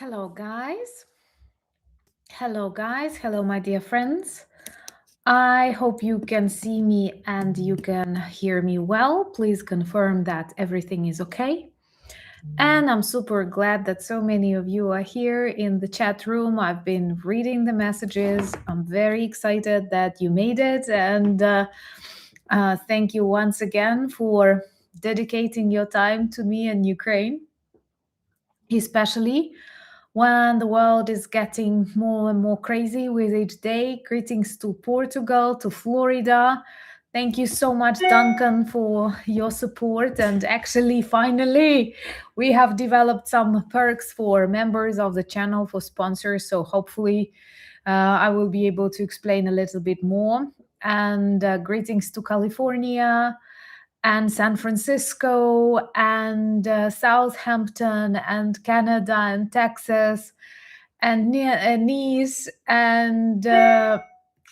Hello, guys. Hello, guys. Hello, my dear friends. I hope you can see me and you can hear me well. Please confirm that everything is okay. And I'm super glad that so many of you are here in the chat room. I've been reading the messages. I'm very excited that you made it. And thank you once again for dedicating your time to me and Ukraine, especially when the world is getting more and more crazy with each day. Greetings to Portugal, to Florida. Thank you so much, Duncan, for your support. And actually, finally, we have developed some perks for members of the channel, for sponsors. So hopefully, I will be able to explain a little bit more. And greetings to California and San Francisco and Southampton and Canada and Texas and Nice and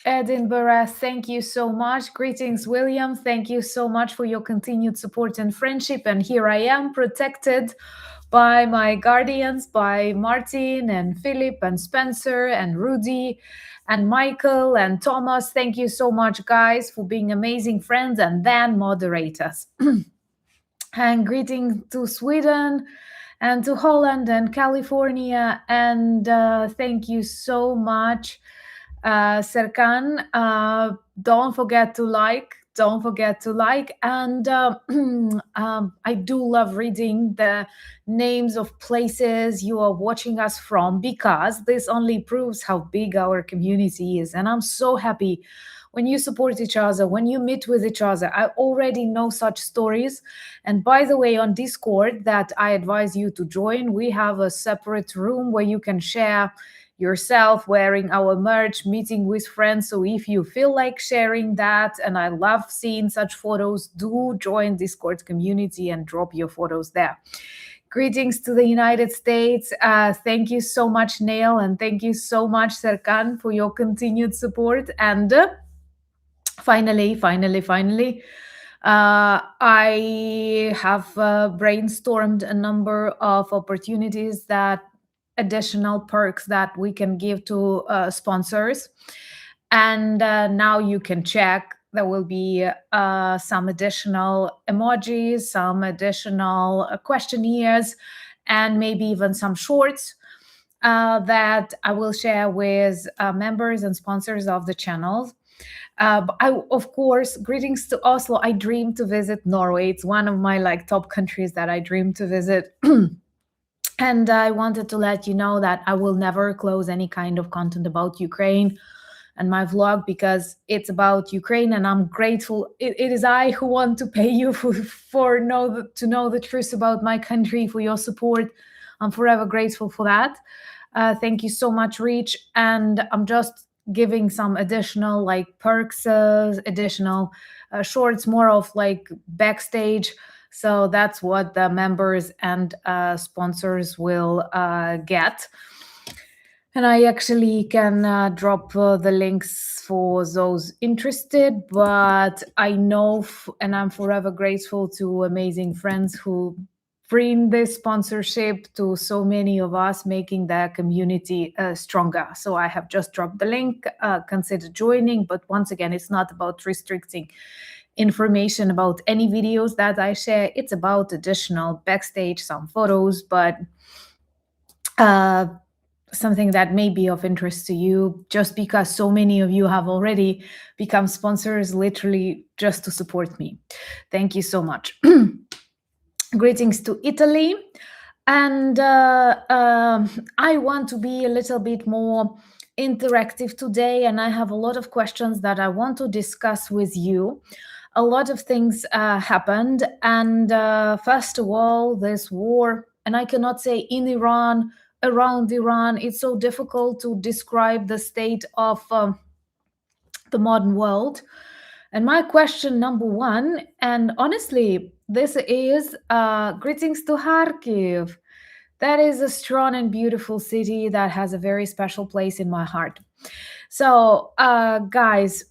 Edinburgh. Thank you so much. Greetings, William. Thank you so much for your continued support and friendship. And here I am, protected by my guardians, by Martin and Philip and Spencer and Rudy and Michael and Thomas. Thank you so much, guys, for being amazing friends and then moderators. And greeting to Sweden and to Holland and California. And thank you so much, Serkan. Don't forget to like. Don't forget to like. And I do love reading the names of places you are watching us from, because this only proves how big our community is. And I'm so happy when you support each other, when you meet with each other. I already know such stories. And by the way, on Discord, that I advise you to join, we have a separate room where you can share yourself wearing our merch, meeting with friends. So if you feel like sharing that, and I love seeing such photos, do join Discord community and drop your photos there. Greetings to the United States. Thank you so much, Neil, and thank you so much, Serkan, for your continued support. And finally, I have brainstormed a number of opportunities, that additional perks that we can give to sponsors. And now you can check. There will be some additional emojis, some additional questionnaires, and maybe even some shorts that I will share with members and sponsors of the channel. Of course, greetings to Oslo. I dream to visit Norway. It's one of my top countries that I dream to visit. And I wanted to let you know that I will never close any kind of content about Ukraine and my vlog, because it's about Ukraine, and I'm grateful. It is I who want to pay you to know the truth about my country, for your support. I'm forever grateful for that. Thank you so much, Reach. And I'm just giving some additional perks, additional shorts, more of backstage. So that's what the members and sponsors will get. And I actually can drop the links for those interested. But I know, and I'm forever grateful to amazing friends who bring this sponsorship to so many of us, making the community stronger. So I have just dropped the link. Consider joining. But once again, it's not about restricting information about any videos that I share. It's about additional backstage, some photos, but something that may be of interest to you, just because so many of you have already become sponsors, literally just to support me. Thank you so much. Greetings to Italy. And I want to be a little bit more interactive today, and I have a lot of questions that I want to discuss with you. A lot of things happened, and first of all, this war, and I cannot say in Iran, around Iran. It's so difficult to describe the state of the modern world. And my question number one, and honestly, this is greetings to Kharkiv. That is a strong and beautiful city that has a very special place in my heart. So, guys,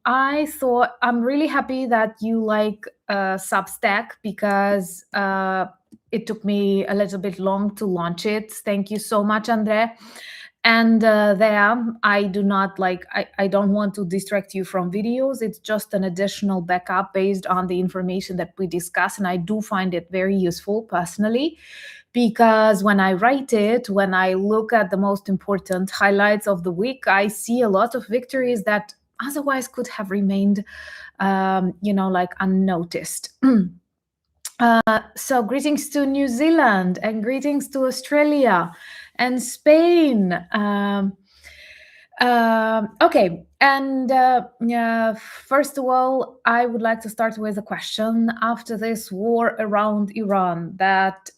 I thought I'm really happy that you like Substack, because it took me a little bit long to launch it. Thank you so much, Andre. And there, I don't want to distract you from videos. It's just an additional backup based on the information that we discuss. And I do find it very useful personally, because when I write it, when I look at the most important highlights of the week, I see a lot of victories that otherwise could have remained, unnoticed. So greetings to New Zealand and greetings to Australia and Spain. Okay, and first of all, I would like to start with a question. After this war around Iran, that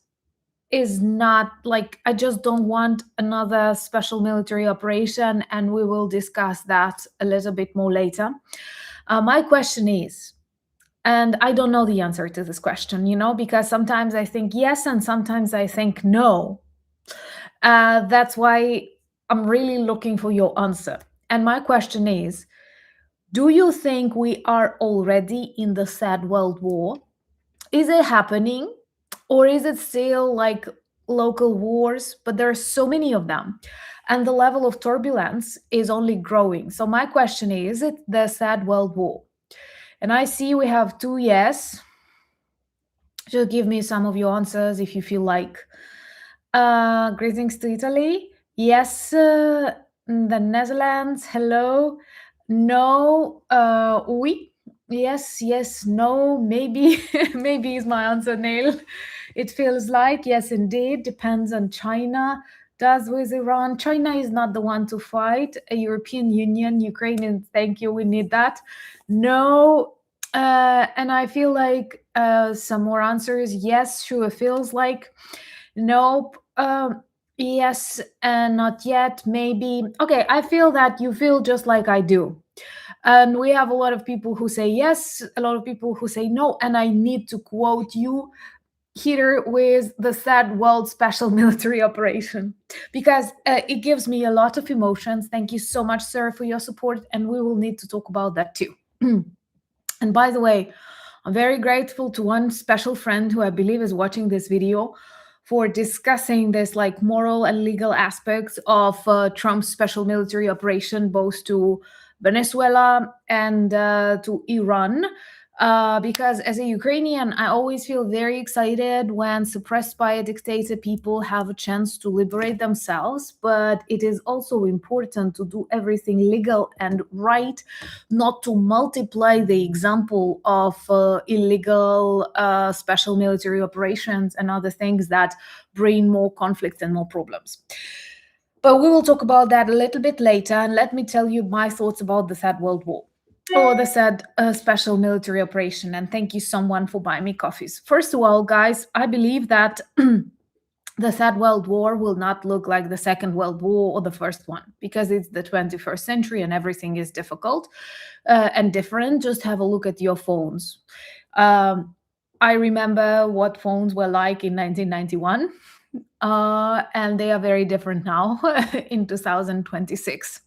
is not like, I just don't want another special military operation, and we will discuss that a little bit more later. My question is, and I don't know the answer to this question, because sometimes I think yes and sometimes I think no. That's why I'm really looking for your answer. And my question is, do you think we are already in the third world war? Is it happening? Or is it still like local wars, but there are so many of them? And the level of turbulence is only growing. So my question is it the third world war? And I see we have 2 yes. Just give me some of your answers if you feel like. Greetings to Italy. Yes, the Netherlands. Hello. No. Oui. Yes. No. Maybe. Maybe is my answer, Neil. It feels like yes, indeed. Depends on China. Does with Iran. China is not the one to fight. A European Union, Ukrainian. Thank you. We need that. No. And I feel like some more answers. Yes, sure. It feels like. Nope. Yes, and not yet. Maybe. Okay, I feel that you feel just like I do. And we have a lot of people who say yes, a lot of people who say no. And I need to quote you here with the third world special military operation, because it gives me a lot of emotions. Thank you so much, sir, for your support. And we will need to talk about that too. And by the way, I'm very grateful to one special friend who I believe is watching this video for discussing this like moral and legal aspects of Trump's special military operation, both to Venezuela and to Iran. Because as a Ukrainian, I always feel very excited when suppressed by a dictator people have a chance to liberate themselves. But it is also important to do everything legal and right, not to multiply the example of illegal special military operations and other things that bring more conflict and more problems. But we will talk about that a little bit later. And let me tell you my thoughts about the Third World War, or the said special military operation. And thank you, someone, for buying me coffees. First of all, guys, I believe that the Third World War will not look like the Second World War or the first one, because it's the 21st century and everything is difficult and different. Just have a look at your phones. I remember what phones were like in 1991, and they are very different now in 2026.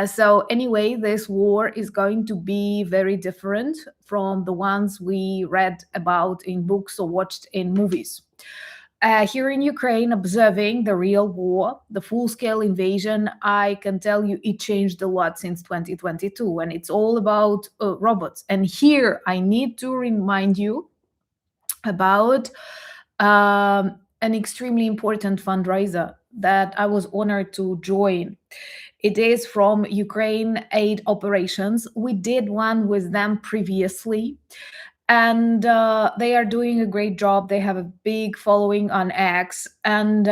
So anyway, this war is going to be very different from the ones we read about in books or watched in movies. Here in Ukraine, observing the real war, the full-scale invasion, I can tell you it changed a lot since 2022, and it's all about robots. And here I need to remind you about an extremely important fundraiser that I was honored to join. It is from Ukraine Aid Operations. We did one with them previously, and they are doing a great job. They have a big following on X, and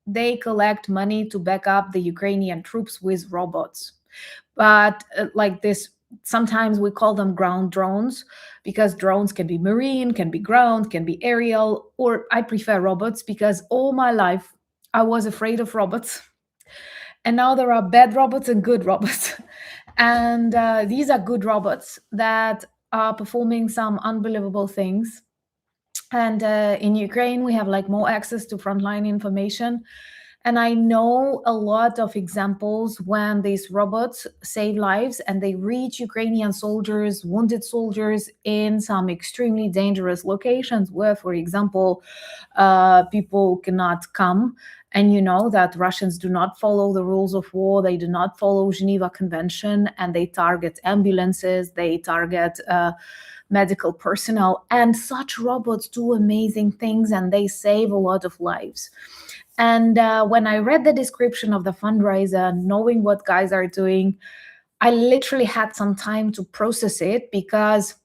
they collect money to back up the Ukrainian troops with robots. But like this, sometimes we call them ground drones, because drones can be marine, can be ground, can be aerial, or I prefer robots because all my life I was afraid of robots. And now there are bad robots and good robots. And these are good robots that are performing some unbelievable things. And in Ukraine, we have like more access to frontline information. And I know a lot of examples when these robots save lives and they reach Ukrainian soldiers, wounded soldiers in some extremely dangerous locations where, for example, people cannot come. And you know that Russians do not follow the rules of war. They do not follow Geneva Convention, and they target ambulances. They target medical personnel. And such robots do amazing things, and they save a lot of lives. And when I read the description of the fundraiser, knowing what guys are doing, I literally had some time to process it, because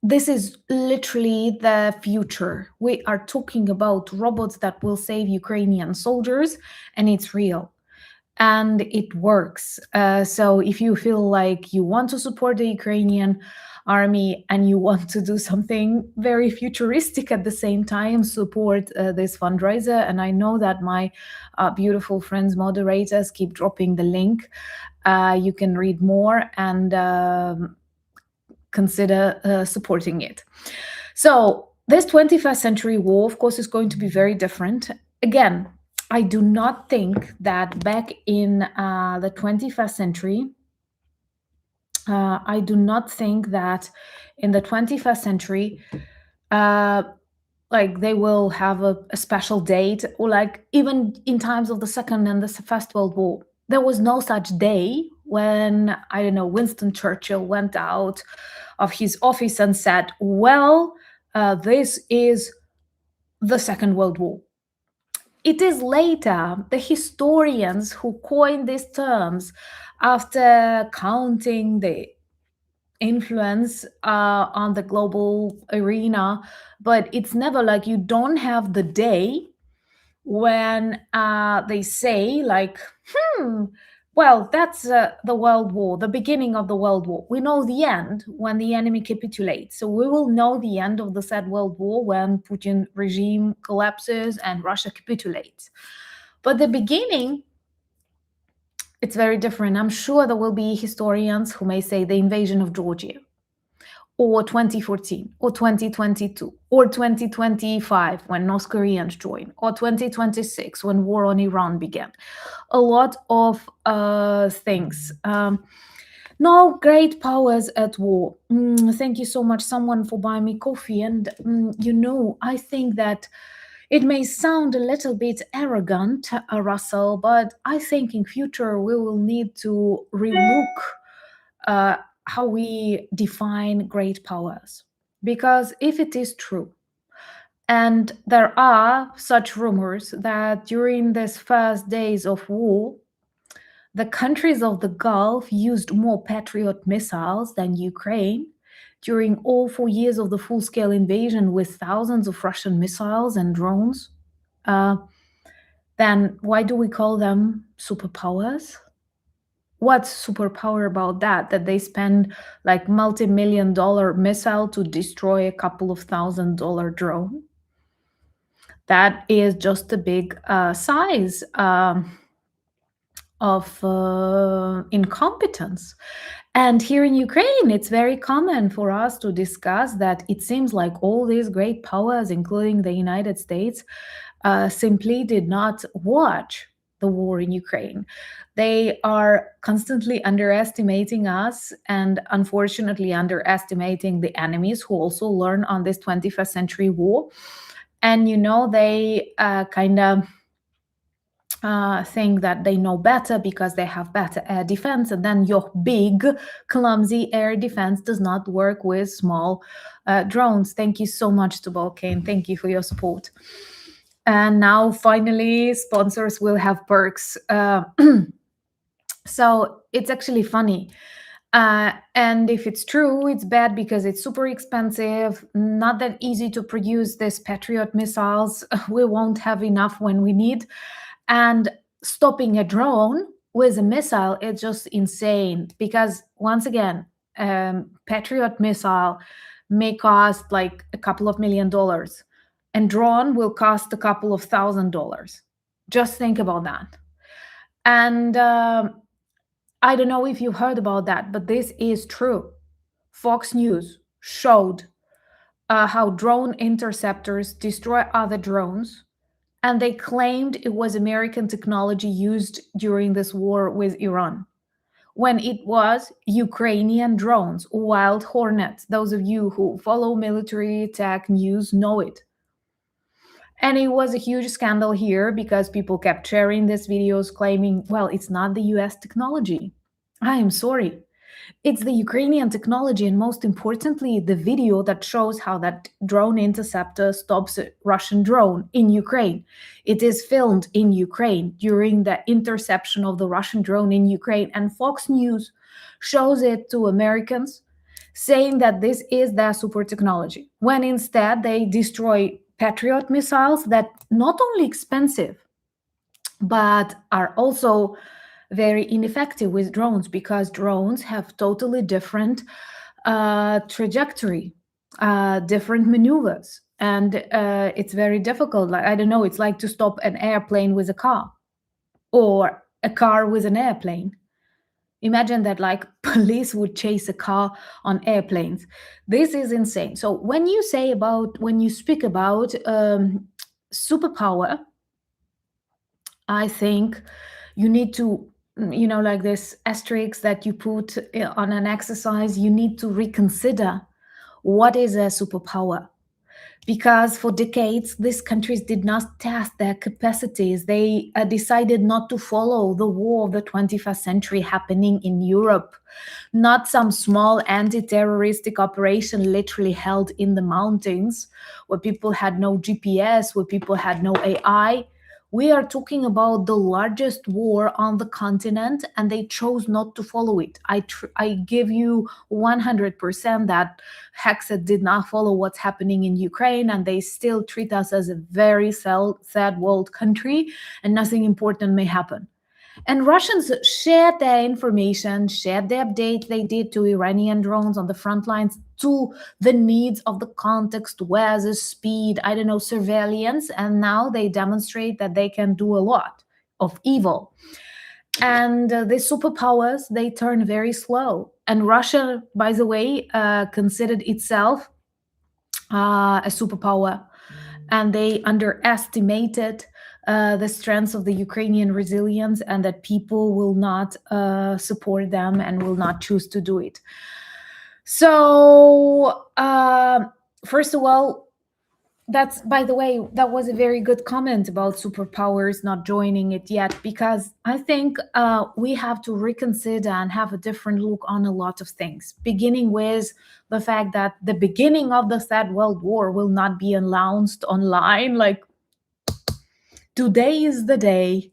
this is literally the future. We are talking about robots that will save Ukrainian soldiers, and it's real and it works. So if you feel like you want to support the Ukrainian army and you want to do something very futuristic at the same time, support this fundraiser. And I know that my beautiful friends moderators keep dropping the link. You can read more and consider supporting it. So this 21st century war, of course, is going to be very different. Again, I do not think that back in the 21st century, I do not think that in the 21st century, like they will have a special date, or like even in times of the Second and the First World War, there was no such day when, I don't know, Winston Churchill went out of his office and said, well, this is the Second World War. It is later the historians who coined these terms after counting the influence on the global arena. But it's never like, you don't have the day when they say like, well, that's the World War, the beginning of the World War. We know the end when the enemy capitulates. So we will know the end of the said World War when Putin regime collapses and Russia capitulates. But the beginning, it's very different. I'm sure there will be historians who may say the invasion of Georgia, or 2014, or 2022, or 2025 when North Koreans joined, or 2026 when war on Iran began. A lot of things. No great powers at war. Thank you so much, someone, for buying me coffee. And I think that it may sound a little bit arrogant, Russell, but I think in future we will need to relook how we define great powers. Because if it is true, and there are such rumors that during these first days of war, the countries of the Gulf used more Patriot missiles than Ukraine during all 4 years of the full-scale invasion with thousands of Russian missiles and drones, then why do we call them superpowers? What's superpower about that? That they spend like multi-million-dollar missile to destroy a couple of $1,000 drone? That is just a big size of incompetence. And here in Ukraine, it's very common for us to discuss that it seems like all these great powers, including the United States, simply did not watch the war in Ukraine. They are constantly underestimating us and unfortunately underestimating the enemies who also learn on this 21st century war. And, they kind of think that they know better because they have better air defense, and then your big clumsy air defense does not work with small drones. Thank you so much to Balkan. Thank you for your support. And now finally sponsors will have perks. So it's actually funny. And if it's true, it's bad because it's super expensive, not that easy to produce these Patriot missiles. We won't have enough when we need. And stopping a drone with a missile is just insane because, once again, Patriot missile may cost like a couple of $1,000,000 and drone will cost a couple of $1,000. Just think about that. And I don't know if you heard about that, but this is true. Fox News showed how drone interceptors destroy other drones and they claimed it was American technology used during this war with Iran, when it was Ukrainian drones, wild hornets. Those of you who follow military tech news know it. And it was a huge scandal here because people kept sharing these videos claiming, well, it's not the US technology. I am sorry. It's the Ukrainian technology, and most importantly, the video that shows how that drone interceptor stops a Russian drone in Ukraine. It is filmed in Ukraine during the interception of the Russian drone in Ukraine, and Fox News shows it to Americans, saying that this is their super technology, when instead they destroy Patriot missiles that not only expensive, but are also very ineffective with drones, because drones have totally different trajectory, different maneuvers, and it's very difficult. Like, I don't know, it's like to stop an airplane with a car, or a car with an airplane. Imagine that, like, police would chase a car on airplanes. This is insane. So when you speak about superpower, I think you need to, like this asterisk that you put on an exercise, you need to reconsider what is a superpower. Because for decades, these countries did not test their capacities. They decided not to follow the war of the 21st century happening in Europe, not some small anti terroristic operation literally held in the mountains where people had no GPS, where people had no AI. We are talking about the largest war on the continent, and they chose not to follow it. I give you 100% that Hexet did not follow what's happening in Ukraine, and they still treat us as a very sad world country, and nothing important may happen. And Russians shared their information, shared the updates they did to Iranian drones on the front lines to the needs of the context, where the speed, I don't know, surveillance. And now they demonstrate that they can do a lot of evil. And the superpowers, they turn very slow. And Russia, by the way, considered itself a superpower, and they underestimated the strength of the Ukrainian resilience, and that people will not support them and will not choose to do it. So, first of all, that's, by the way, that was a very good comment about superpowers not joining it yet, because I think we have to reconsider and have a different look on a lot of things, beginning with the fact that the beginning of the Third World War will not be announced online, like today is the day,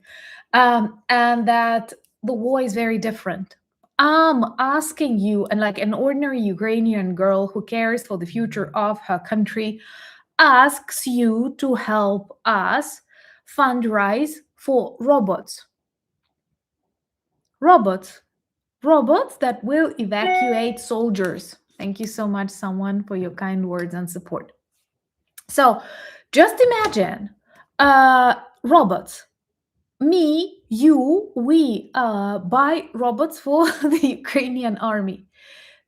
and that the war is very different. I'm asking you, and like an ordinary Ukrainian girl who cares for the future of her country, asks you to help us fundraise for robots. Robots that will evacuate soldiers. Thank you so much, someone, for your kind words and support. So just imagine robots. Me, you, we buy robots for the Ukrainian army.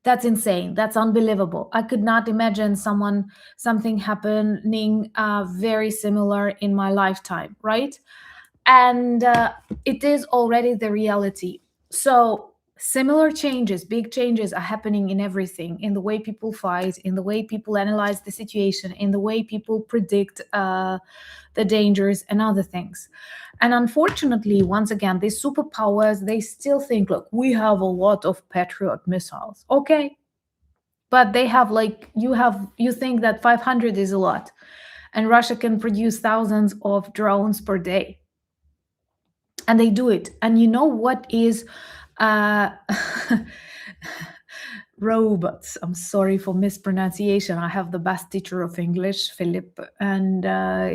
That's insane. That's unbelievable. I could not imagine something happening very similar in my lifetime, right? And it is already the reality. So similar changes, big changes are happening in everything, in the way people fight, in the way people analyze the situation, in the way people predict the dangers and other things. And unfortunately, once again, these superpowers, they still think, look, we have a lot of Patriot missiles. Okay. But they have, like, you think that 500 is a lot, and Russia can produce thousands of drones per day. And they do it. And you know what is robots. I'm sorry for mispronunciation. I have the best teacher of English, Philip, and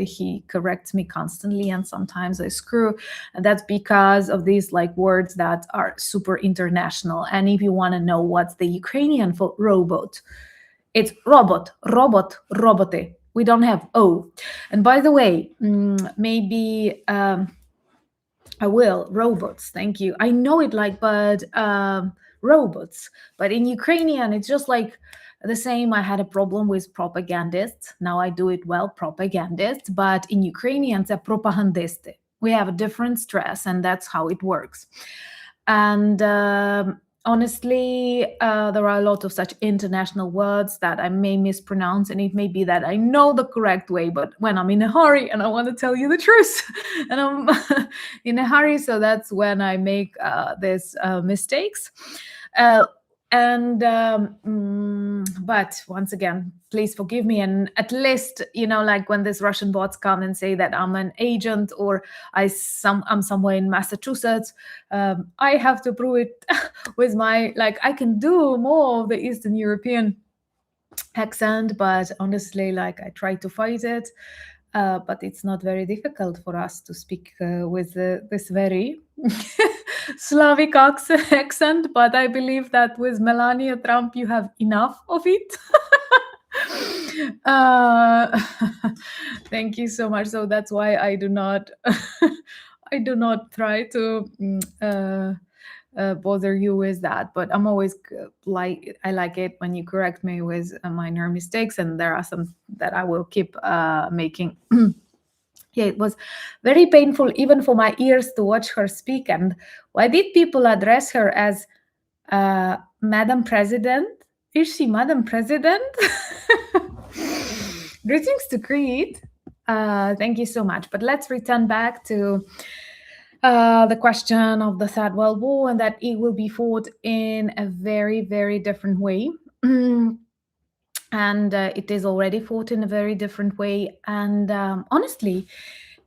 he corrects me constantly, and sometimes I screw. And that's because of these like words that are super international. And if you want to know what's the Ukrainian for robot, it's robot, roboty. We don't have O. And by the way, maybe I will robots. Thank you. I know it, like, but robots. But in Ukrainian, it's just like the same. I had a problem with propagandists. Now I do it well, propagandists. But in Ukrainian, it's a propagandiste. We have a different stress, and that's how it works. And honestly, there are a lot of such international words that I may mispronounce, and it may be that I know the correct way, but when I'm in a hurry and I want to tell you the truth, and I'm in a hurry, so that's when I make these mistakes. But once again, please forgive me. And at least, like when these Russian bots come and say that I'm an agent or I'm somewhere in Massachusetts, I have to prove it with I can do more of the Eastern European accent, but honestly, I try to fight it. But it's not very difficult for us to speak with this very Slavic accent. But I believe that with Melania Trump, you have enough of it. Thank you so much. So that's why I do not, I do not try to bother you with that. But I'm always I like it when you correct me with minor mistakes, and there are some that I will keep making. Yeah, it was very painful even for my ears to watch her speak. And why did people address her as Madam President? Is she Madam President? Greetings to Crete. Thank you so much. But let's return back to the question of the Third World War, and that it will be fought in a very, very different way. And it is already fought in a very different way. And honestly,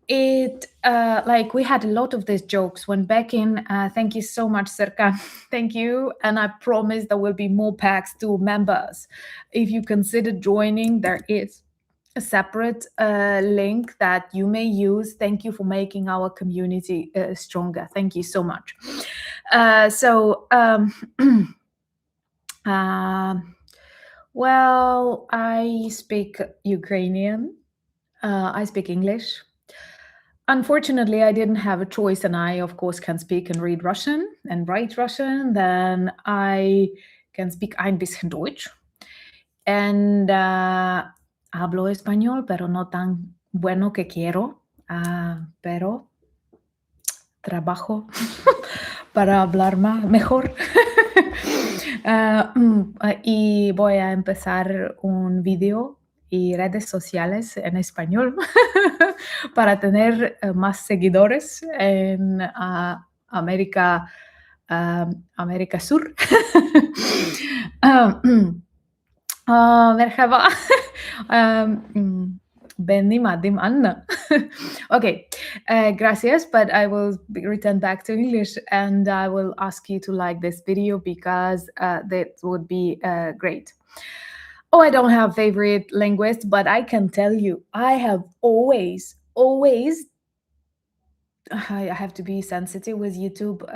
it we had a lot of these jokes when back in thank you so much, Serkan. Thank you. And I promise there will be more packs to members. If you consider joining, there is a separate link that you may use. Thank you for making our community stronger. Thank you so much. Well, I speak Ukrainian. I speak English. Unfortunately, I didn't have a choice, and I, of course, can speak and read Russian and write Russian. Then I can speak ein bisschen Deutsch. And hablo español, pero no tan bueno que quiero. Pero trabajo para hablar mejor. Y voy a empezar un video y redes sociales en español para tener más seguidores en América Sur. Merhaba. Benny Madim Anna. Okay, gracias, but I will return back to English, and I will ask you to like this video because that would be great. Oh, I don't have favorite linguist, but I can tell you, I have always, I have to be sensitive with YouTube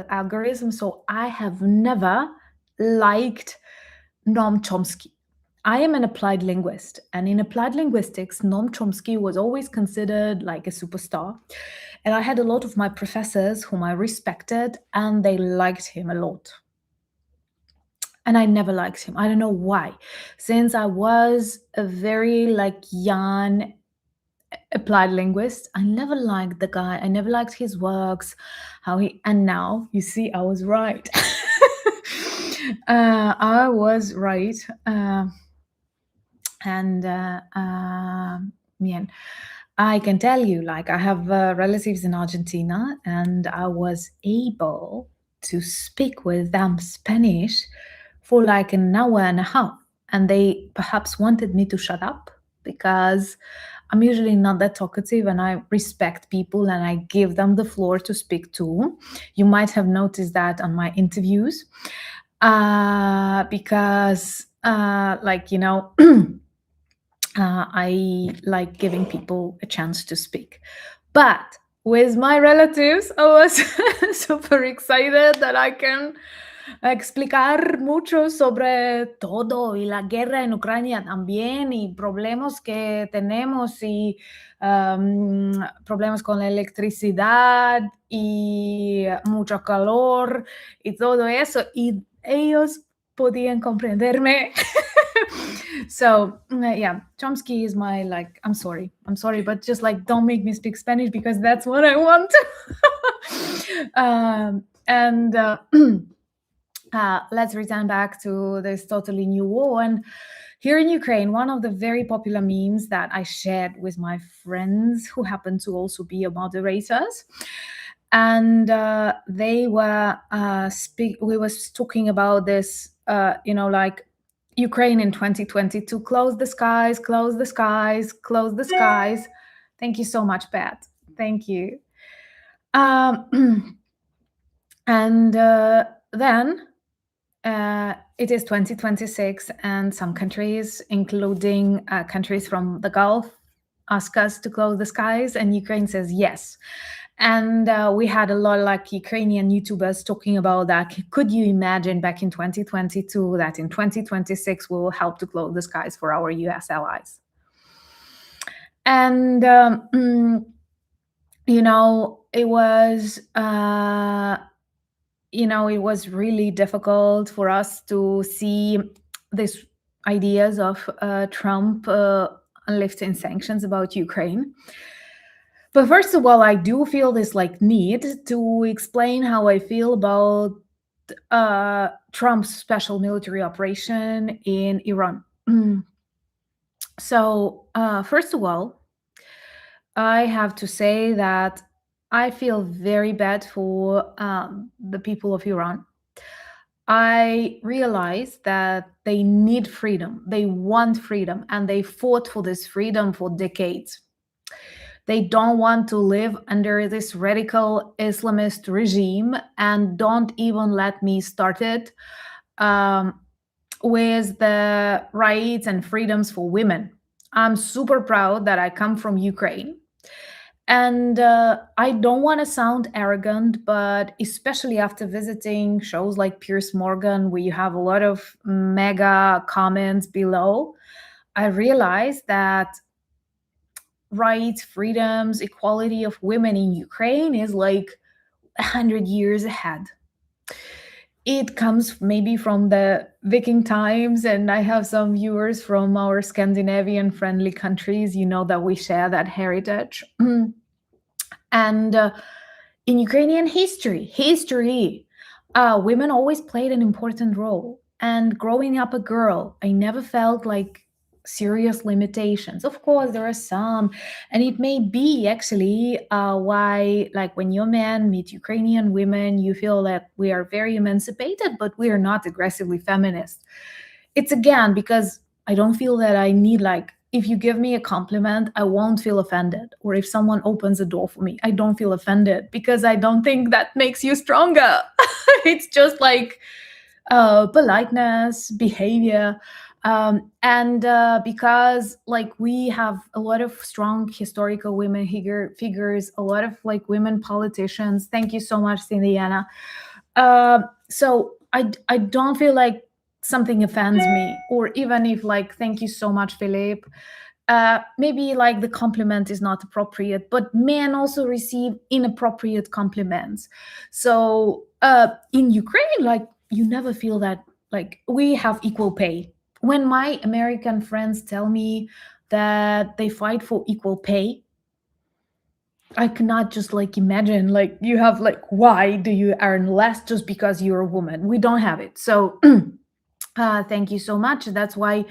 algorithm, so I have never liked Noam Chomsky. I am an applied linguist, and in applied linguistics, Noam Chomsky was always considered like a superstar. And I had a lot of my professors whom I respected, and they liked him a lot. And I never liked him. I don't know why. Since I was a very young applied linguist, I never liked the guy. I never liked his works, and now you see I was right. I was right. Man, I can tell you, I have relatives in Argentina, and I was able to speak with them Spanish for an hour and a half. And they perhaps wanted me to shut up because I'm usually not that talkative, and I respect people and I give them the floor to speak to. You might have noticed that on my interviews because I like giving people a chance to speak. But with my relatives, I was super excited that I can explicar mucho sobre todo y la guerra en Ucrania también y problemas que tenemos y problemas con la electricidad y mucho calor y todo eso. Y ellos podían comprenderme. So yeah, Chomsky is my like. I'm sorry, but just like don't make me speak Spanish because that's what I want. And let's return back to this totally new war. And here in Ukraine, one of the very popular memes that I shared with my friends who happen to also be moderators, and they were we was talking about this, like Ukraine in 2022, close the skies, close the skies, close the skies. Thank you so much, Pat. Thank you. And then it is 2026, and some countries, including countries from the Gulf, ask us to close the skies, and Ukraine says yes. And we had a lot of like Ukrainian YouTubers talking about that. Could you imagine back in 2022 that in 2026 we will help to close the skies for our US allies? And it was it was really difficult for us to see these ideas of Trump lifting sanctions about Ukraine. But first of all, I do feel this like need to explain how I feel about Trump's special military operation in Iran. So, first of all, I have to say that I feel very bad for the people of Iran. I realize that they need freedom, they want freedom, and they fought for this freedom for decades. They don't want to live under this radical Islamist regime, and don't even let me start it with the rights and freedoms for women. I'm super proud that I come from Ukraine. And I don't want to sound arrogant, but especially after visiting shows like Piers Morgan, where you have a lot of mega comments below, I realized that rights, freedoms, equality of women in Ukraine is like 100 years ahead. It comes maybe from the Viking times, and I have some viewers from our Scandinavian friendly countries, that we share that heritage. And in Ukrainian history, women always played an important role. And growing up a girl, I never felt like serious limitations. Of course, there are some, and it may be actually why, like, when your men meet Ukrainian women, you feel that we are very emancipated, but we are not aggressively feminist. It's again because I don't feel that I need, like, if you give me a compliment, I won't feel offended. Or if someone opens a door for me, I don't feel offended because I don't think that makes you stronger. It's just like politeness, behavior. And because like we have a lot of strong historical women figures, a lot of like women politicians. Thank you so much, Cindiana. So I don't feel like something offends me, or even if like, thank you so much, Philippe. Maybe like the compliment is not appropriate, but men also receive inappropriate compliments. So in Ukraine, like you never feel that like we have equal pay. When my American friends tell me that they fight for equal pay, I cannot just like imagine like you have like, why do you earn less just because you're a woman? We don't have it. So thank you so much. That's why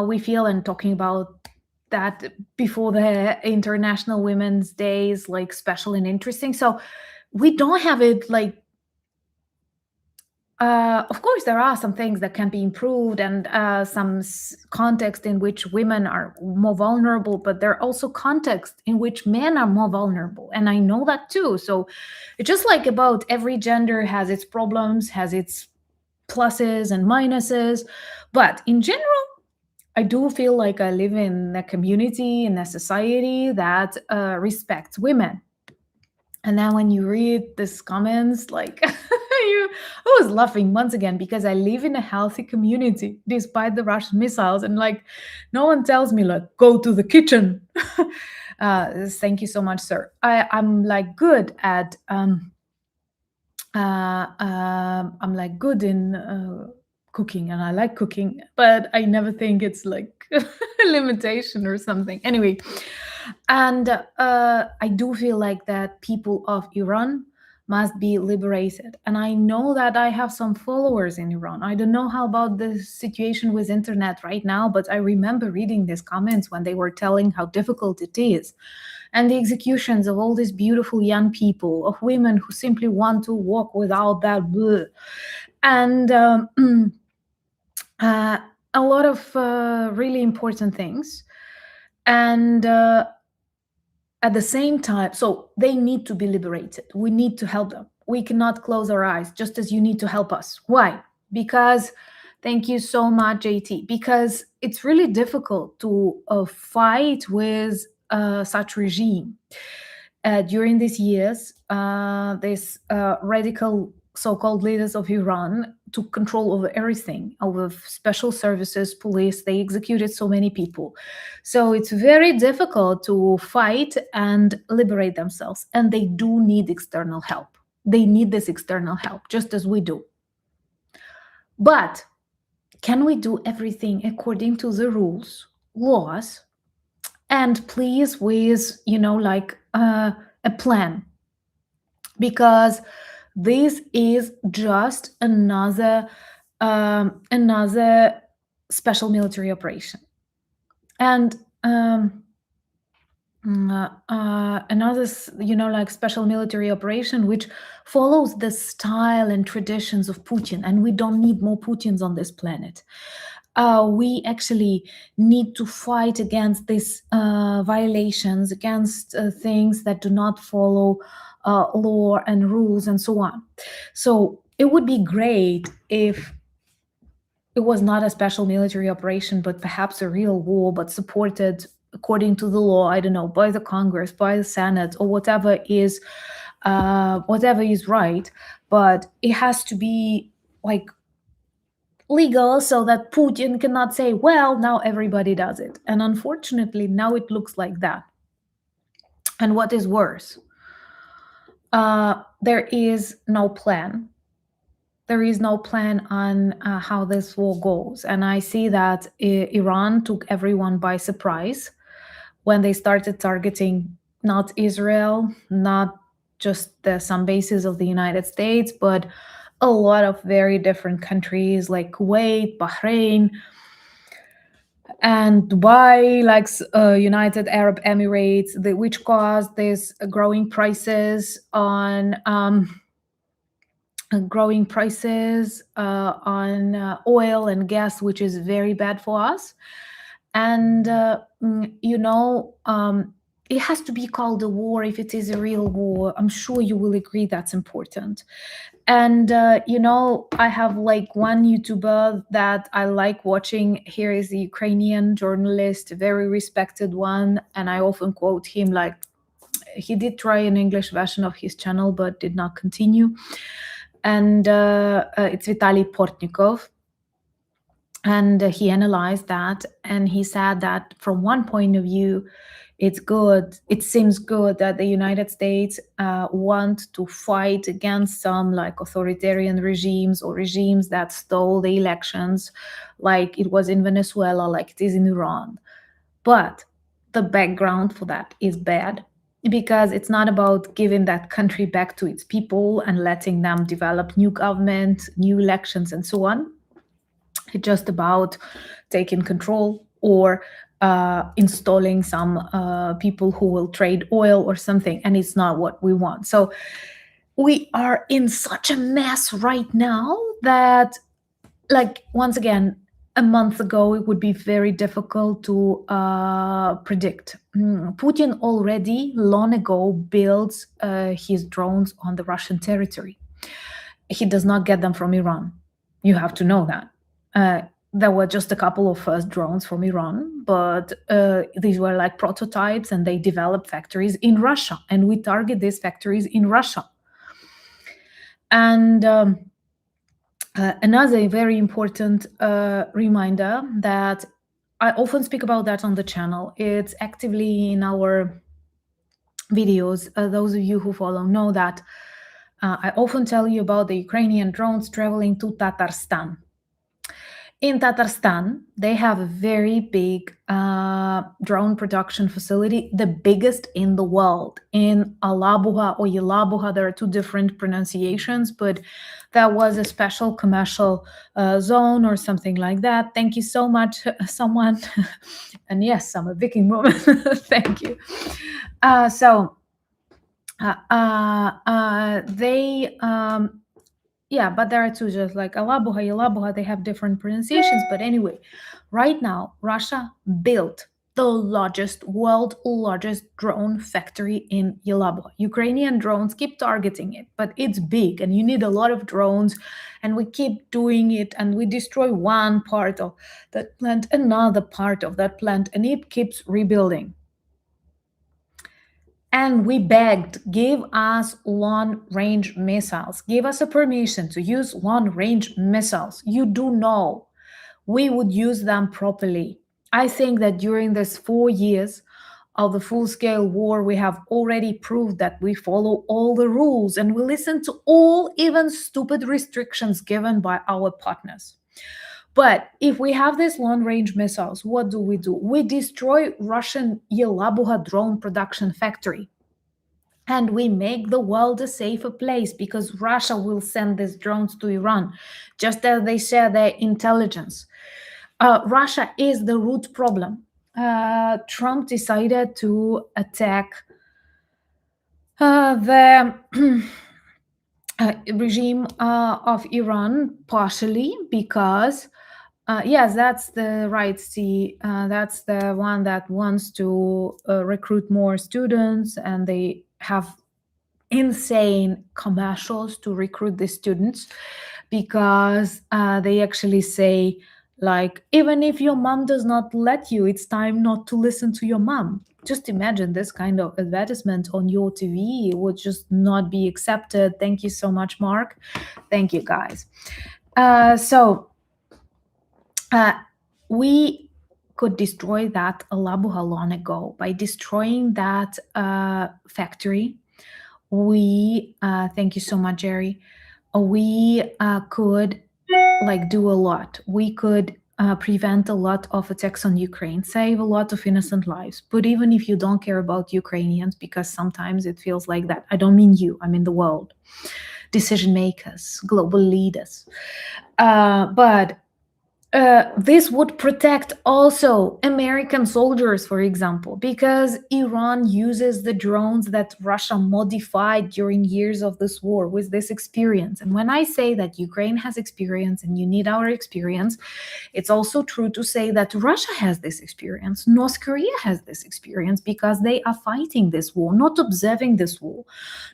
we feel, and talking about that before the International Women's Day is like special and interesting. So we don't have it like of course, there are some things that can be improved, and some context in which women are more vulnerable, but there are also contexts in which men are more vulnerable. And I know that too. So it's just like about every gender has its problems, has its pluses and minuses. But in general, I do feel like I live in a community, in a society that respects women. And then when you read these comments, like I was laughing once again because I live in a healthy community despite the Russian missiles, and like no one tells me like go to the kitchen. Thank you so much, sir. I'm like good at I'm like good in cooking, and I like cooking, but I never think it's like a limitation or something. Anyway, and I do feel like that people of Iran must be liberated. And I know that I have some followers in Iran. I don't know how about the situation with internet right now, but I remember reading these comments when they were telling how difficult it is, and the executions of all these beautiful young people, of women who simply want to walk without that bleh. And uh, a lot of really important things. And at the same time, so they need to be liberated. We need to help them. We cannot close our eyes, just as you need to help us. Why? Because, thank you so much, JT, because it's really difficult to fight with such regime. During these years, these radical so-called leaders of Iran took control over everything, over special services, police. They executed so many people. So it's very difficult to fight and liberate themselves. And they do need external help. They need this external help, just as we do. But can we do everything according to the rules, laws, and please with, like a plan? Because this is just another special military operation, and another like special military operation which follows the style and traditions of Putin, and we don't need more Putins on this planet. We actually need to fight against these violations, against things that do not follow law and rules and so on. So it would be great if it was not a special military operation, but perhaps a real war, but supported according to the law, I don't know, by the Congress, by the Senate, or whatever is right. But it has to be like legal, so that Putin cannot say, well, now everybody does it. And unfortunately, now it looks like that. And what is worse, there is no plan. There is no plan on how this war goes. And I see that Iran took everyone by surprise when they started targeting not Israel, not just some bases of the United States, but a lot of very different countries like Kuwait, Bahrain, and Dubai, like United Arab Emirates, which caused these growing prices on oil and gas, which is very bad for us. And it has to be called a war if it is a real war. I'm sure you will agree that's important. And I have like one YouTuber that I like watching. Here is the Ukrainian journalist, a very respected one, and I often quote him. Like, he did try an English version of his channel but did not continue. And it's Vitaly Portnikov. And he analyzed that, and he said that from one point of view, it seems good that the United States want to fight against some like authoritarian regimes or regimes that stole the elections, like it was in Venezuela, like it is in Iran. But the background for that is bad, because it's not about giving that country back to its people and letting them develop new government, new elections, and so on. It's just about taking control or installing some people who will trade oil or something, and it's not what we want. So we are in such a mess right now that, like, once again, a month ago, it would be very difficult to predict. Putin already long ago built his drones on the Russian territory. He does not get them from Iran. You have to know that. there were just a couple of first drones from Iran, but these were like prototypes, and they developed factories in Russia, and we target these factories in Russia. And another very important reminder that I often speak about that on the channel, it's actively in our videos. Those of you who follow know that I often tell you about the Ukrainian drones traveling to Tatarstan. In Tatarstan, they have a very big drone production facility, the biggest in the world. In Alabuha or Yelabuha, there are two different pronunciations, but that was a special commercial zone or something like that. Thank you so much, someone. And yes, I'm a Viking woman. Thank you. They yeah, but there are two, just like Alabuha, Yelabuha, they have different pronunciations. But anyway, right now, Russia built the world largest drone factory in Yelabuha. Ukrainian drones keep targeting it, but it's big and you need a lot of drones. And we keep doing it, and we destroy one part of that plant, another part of that plant, and it keeps rebuilding. And we begged, give us long-range missiles. Give us a permission to use long-range missiles. You do know we would use them properly. I think that during this 4 years of the full-scale war, we have already proved that we follow all the rules and we listen to all, even stupid restrictions given by our partners. But if we have these long-range missiles, what do? We destroy Russian Yelabuha drone production factory. And we make the world a safer place because Russia will send these drones to Iran, just as they share their intelligence. Russia is the root problem. Trump decided to attack the regime of Iran partially because yes, that's the right. See, that's the one that wants to recruit more students, and they have insane commercials to recruit the students because they actually say, like, even if your mom does not let you, it's time not to listen to your mom. Just imagine this kind of advertisement on your TV. It would just not be accepted. Thank you so much, Mark. Thank you, guys. We could destroy that Alabuha long ago by destroying that factory. We thank you so much, Jerry. We could do a lot. We could prevent a lot of attacks on Ukraine, save a lot of innocent lives. But even if you don't care about Ukrainians, because sometimes it feels like that, I don't mean you, I mean the world, decision makers, global leaders. But this would protect also American soldiers, for example, because Iran uses the drones that Russia modified during years of this war with this experience. And when I say that Ukraine has experience and you need our experience, it's also true to say that Russia has this experience, North Korea has this experience, because they are fighting this war, not observing this war,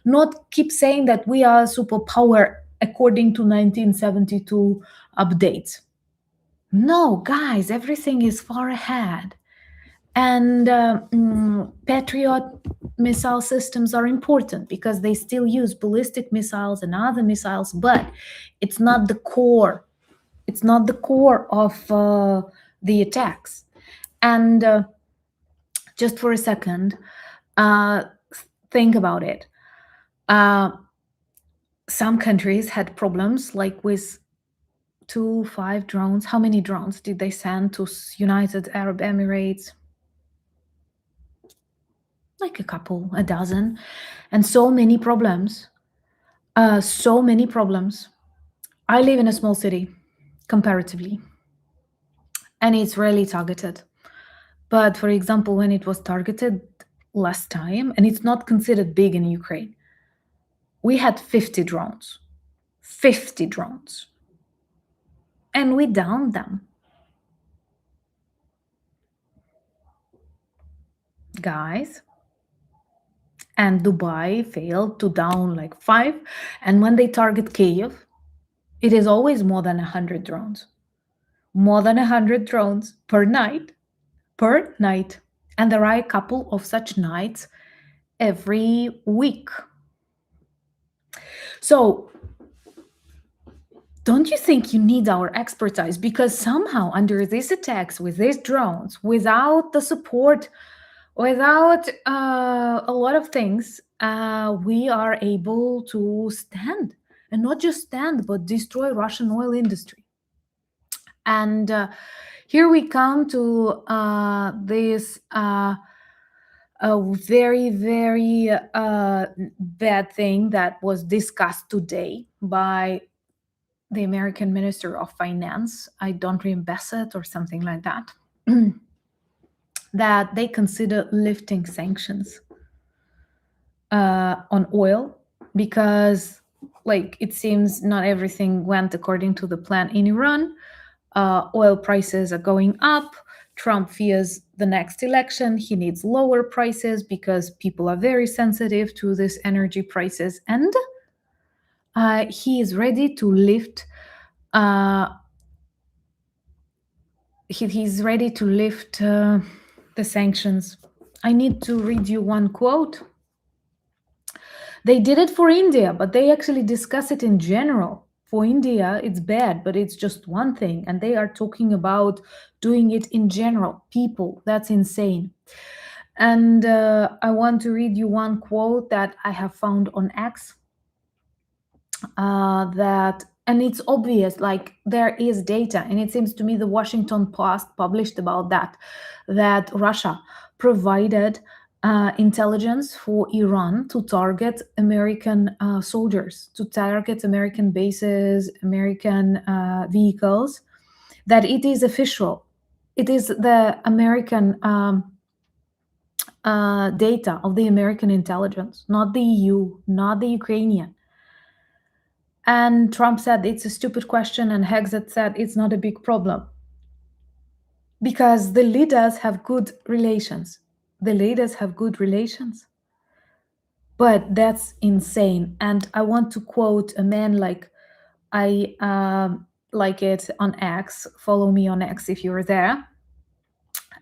not keep saying that we are a superpower according to 1972 updates. No, guys, everything is far ahead. And Patriot missile systems are important because they still use ballistic missiles and other missiles, but it's not the core. It's not the core of the attacks. And just for a second, think about it. Some countries had problems, like with 5 drones. How many drones did they send to United Arab Emirates? Like a dozen. And so many problems. So many problems. I live in a small city, comparatively. And it's rarely targeted. But for example, when it was targeted last time, and it's not considered big in Ukraine, we had 50 drones. 50 drones. And we downed them. Guys. And Dubai failed to down like 5. And when they target Kyiv, it is always more than 100 drones. more than 100 drones per night, and there are a couple of such nights every week. So don't you think you need our expertise? Because somehow under these attacks with these drones, without the support, without a lot of things, we are able to stand, and not just stand, but destroy Russian oil industry. And here we come to this a very, very bad thing that was discussed today by the American Minister of Finance, I don't remember Bassett or something like that, that they consider lifting sanctions on oil because, like, it seems not everything went according to the plan in Iran. Oil prices are going up. Trump fears the next election. He needs lower prices because people are very sensitive to this energy prices, and he is ready to lift. He's ready to lift the sanctions. I need to read you one quote. They did it for India, but they actually discuss it in general. For India, it's bad, but it's just one thing. And they are talking about doing it in general. People, that's insane. And I want to read you one quote that I have found on X. And it's obvious, like there is data, and it seems to me the Washington Post published about that Russia provided intelligence for Iran to target American soldiers, to target American bases, American vehicles, that it is official. It is the American data of the American intelligence, not the EU, not the Ukrainian. And Trump said it's a stupid question, and Hexet said it's not a big problem. Because the leaders have good relations. The leaders have good relations. But that's insane. And I want to quote a man like I like it on X. Follow me on X if you're there.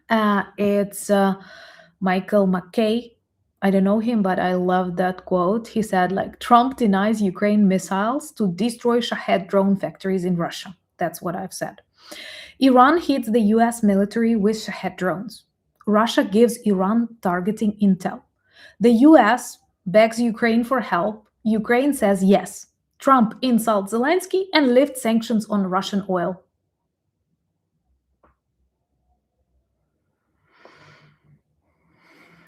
It's Michael McKay. I don't know him, but I love that quote. He said, like, Trump denies Ukraine missiles to destroy Shahed drone factories in Russia. That's what I've said. Iran hits the US military with Shahed drones. Russia gives Iran targeting intel. The US begs Ukraine for help. Ukraine says yes. Trump insults Zelensky and lifts sanctions on Russian oil.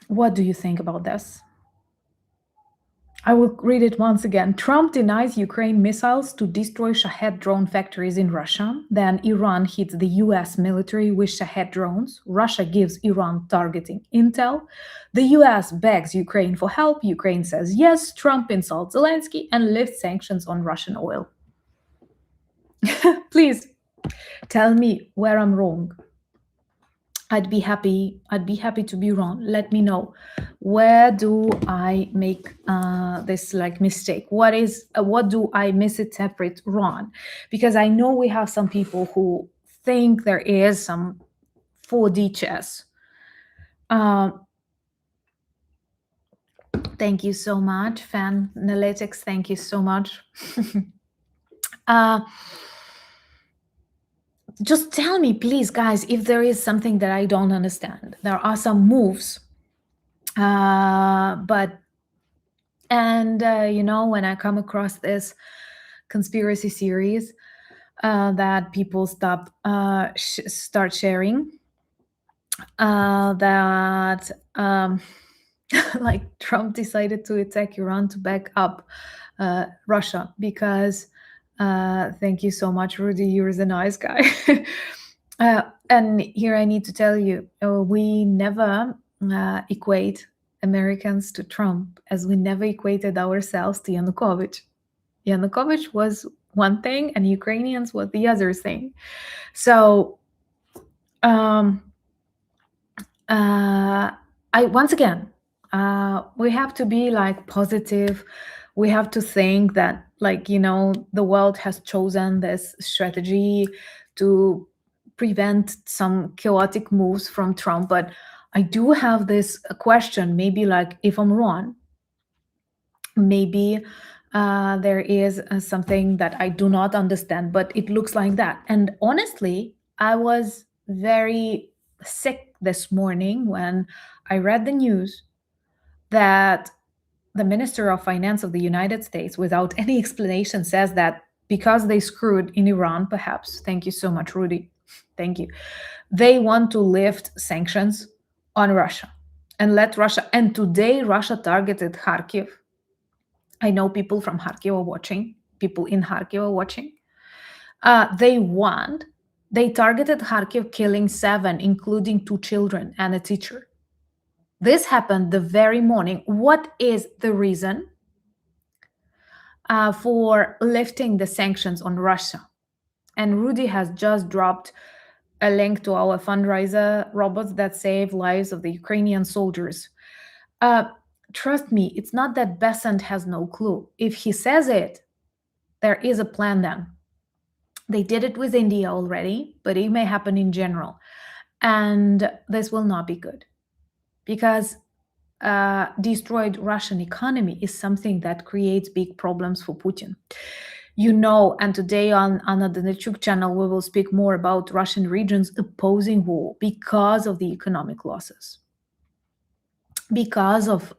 What do you think about this? I will read it once again. Trump denies Ukraine missiles to destroy Shahed drone factories in Russia. Then Iran hits the US military with Shahed drones. Russia gives Iran targeting intel. The US begs Ukraine for help. Ukraine says yes. Trump insults Zelensky and lifts sanctions on Russian oil. Please tell me where I'm wrong. I'd be happy to be wrong. Let me know, where do I make this like mistake? What do I misinterpret wrong? Because I know we have some people who think there is some 4D chess. Thank you so much, Fan Analytics. Thank you so much. Just tell me, please, guys, if there is something that I don't understand. There are some moves, when I come across this conspiracy series that people start sharing, that like Trump decided to attack Iran to back up Russia because thank you so much, Rudy. You're the nice guy. And here I need to tell you, we never equate Americans to Trump, as we never equated ourselves to Yanukovych. Yanukovych was one thing and Ukrainians was the other thing. So once again, we have to be like positive. We have to think that, like, the world has chosen this strategy to prevent some chaotic moves from Trump. But I do have this question, maybe like if I'm wrong, maybe there is something that I do not understand, but it looks like that. And honestly, I was very sick this morning when I read the news that the Minister of Finance of the United States, without any explanation, says that because they screwed in Iran, perhaps, thank you so much, Rudy, thank you, they want to lift sanctions on Russia and let Russia. And today, Russia targeted Kharkiv. I know people from Kharkiv are watching, people in Kharkiv are watching. They targeted Kharkiv, killing 7, including 2 children and a teacher. This happened the very morning. What is the reason for lifting the sanctions on Russia? And Rudy has just dropped a link to our fundraiser, robots that save lives of the Ukrainian soldiers. Trust me, it's not that Besant has no clue. If he says it, there is a plan then. They did it with India already, but it may happen in general. And this will not be good because destroyed Russian economy is something that creates big problems for Putin. You know, and today on Anna Denichuk channel, we will speak more about Russian regions opposing war because of the economic losses, because of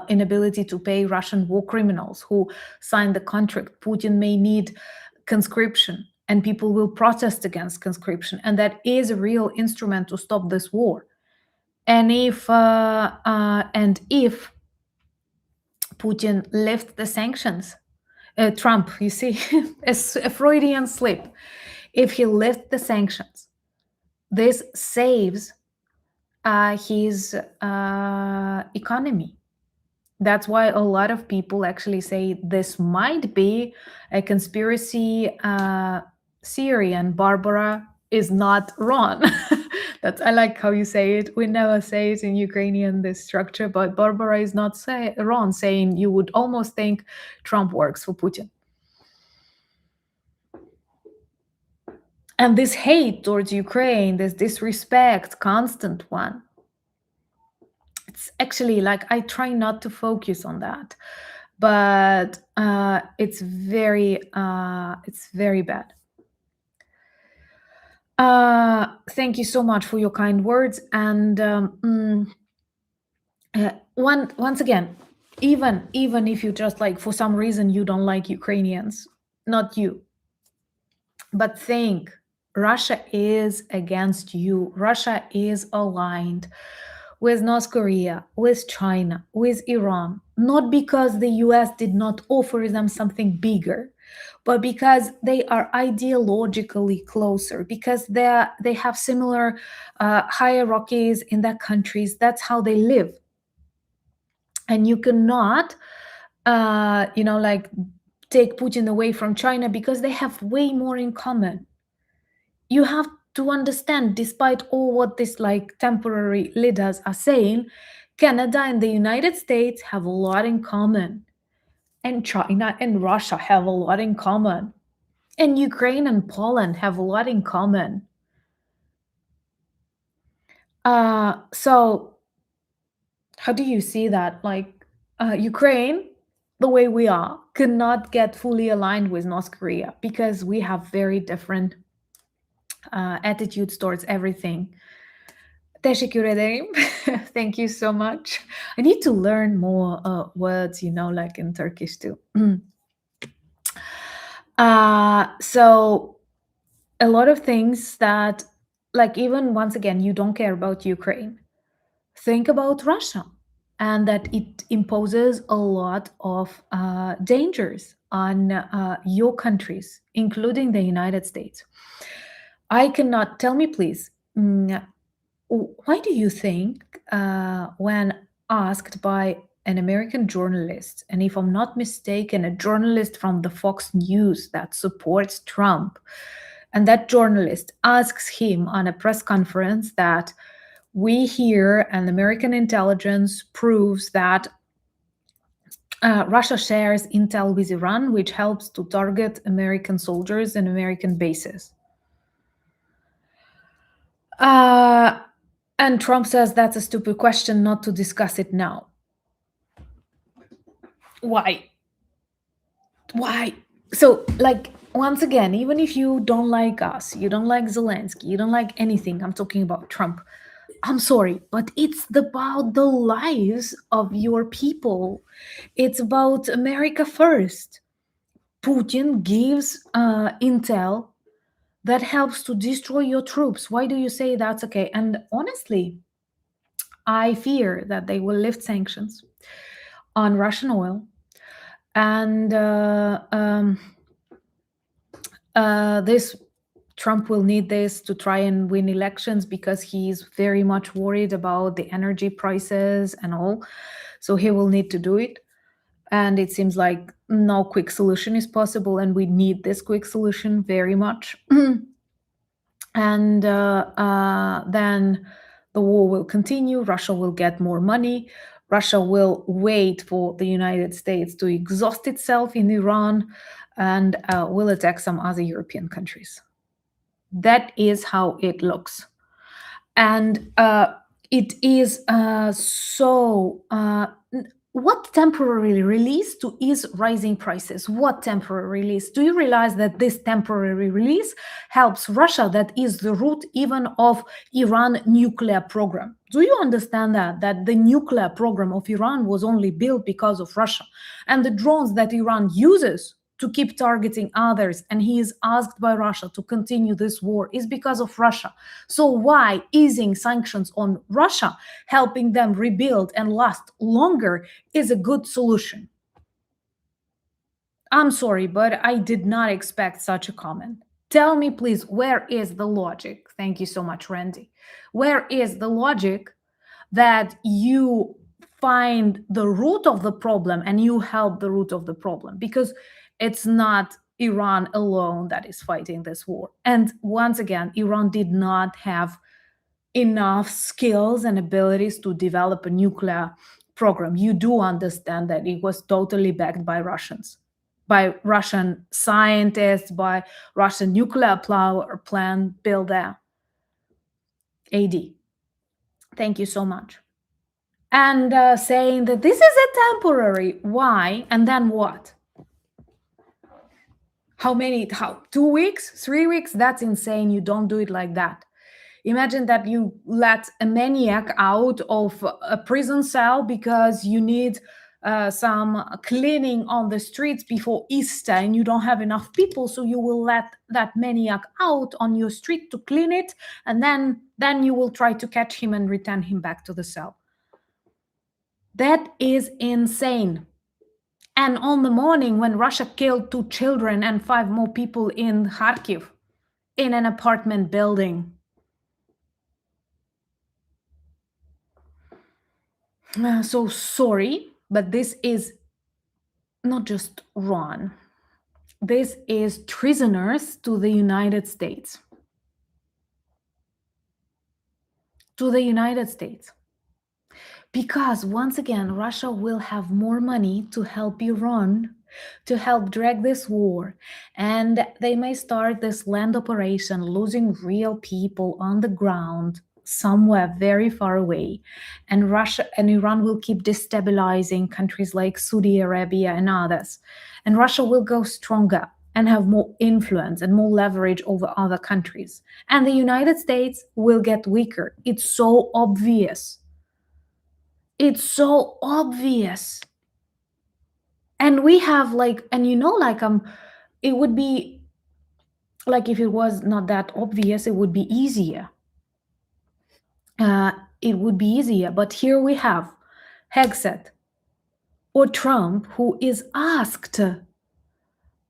inability to pay Russian war criminals who signed the contract. Putin may need conscription, and people will protest against conscription, and that is a real instrument to stop this war. And if Putin lifts the sanctions, Trump, you see, a Freudian slip. If he lifts the sanctions, this saves his economy. That's why a lot of people actually say this might be a conspiracy theory, and Barbara is not wrong. I like how you say it. We never say it in Ukrainian, this structure, but Barbara is not wrong, saying you would almost think Trump works for Putin. And this hate towards Ukraine, this disrespect, constant one, it's actually like I try not to focus on that, but it's very bad. Thank you so much for your kind words. And once again, even if you just like for some reason you don't like Ukrainians, not you, but think Russia is against you. Russia is aligned with North Korea, with China, with Iran, not because the US did not offer them something bigger, but because they are ideologically closer, because they have similar hierarchies in their countries. That's how they live. And you cannot, like take Putin away from China because they have way more in common. You have to understand, despite all what these like temporary leaders are saying, Canada and the United States have a lot in common. And China and Russia have a lot in common. And Ukraine and Poland have a lot in common. So how do you see that? Like Ukraine, the way we are, cannot get fully aligned with North Korea because we have very different attitudes towards everything. Teşekkür ederim. Thank you so much. I need to learn more words, like in Turkish too. So a lot of things that, like, even once again, you don't care about Ukraine. Think about Russia, and that it imposes a lot of dangers on your countries, including the United States. I cannot, tell me please, why do you think when asked by an American journalist, and if I'm not mistaken, a journalist from the Fox News that supports Trump, and that journalist asks him on a press conference that we hear and American intelligence proves that Russia shares intel with Iran, which helps to target American soldiers and American bases. Uh, and Trump says that's a stupid question not to discuss it now. Why? Why? So, like, once again, even if you don't like us, you don't like Zelensky, you don't like anything, I'm talking about Trump. I'm sorry, but it's about the lives of your people. It's about America first. Putin gives intel that helps to destroy your troops. Why do you say that's okay? And honestly, I fear that they will lift sanctions on Russian oil, and this Trump will need this to try and win elections because he's very much worried about the energy prices and all. So he will need to do it. And it seems like no quick solution is possible, and we need this quick solution very much. And then the war will continue. Russia will get more money. Russia will wait for the United States to exhaust itself in Iran, and will attack some other European countries. That is how it looks. And it is what temporary release to ease rising prices? What temporary release? Do you realize that this temporary release helps Russia, that is the root even of Iran nuclear program? Do you understand that the nuclear program of Iran was only built because of Russia, and the drones that Iran uses to keep targeting others, and he is asked by Russia to continue this war, is because of Russia. So why easing sanctions on Russia, helping them rebuild and last longer, is a good solution? I'm sorry, but I did not expect such a comment. Tell me, please, where is the logic? Thank you so much, Randy. Where is the logic that you find the root of the problem and you help the root of the problem? Because it's not Iran alone that is fighting this war. And once again, Iran did not have enough skills and abilities to develop a nuclear program. You do understand that it was totally backed by Russians, by Russian scientists, by Russian nuclear power plant built there. AD. Thank you so much. And saying that this is a temporary. Why? And then what? How many? How? 2 weeks? 3 weeks? That's insane. You don't do it like that. Imagine that you let a maniac out of a prison cell because you need some cleaning on the streets before Easter and you don't have enough people, so you will let that maniac out on your street to clean it, and then you will try to catch him and return him back to the cell. That is insane. And on the morning when Russia killed 2 children and 5 more people in Kharkiv, in an apartment building. So sorry, but this is not just wrong. This is treasonous to the United States. To the United States. Because once again, Russia will have more money to help Iran, to help drag this war. And they may start this land operation, losing real people on the ground somewhere very far away. And Russia and Iran will keep destabilizing countries like Saudi Arabia and others. And Russia will go stronger and have more influence and more leverage over other countries. And the United States will get weaker. It's so obvious. It's so obvious. And we have it would be like, if it was not that obvious, it would be easier. It would be easier. But here we have Hegseth or Trump, who is asked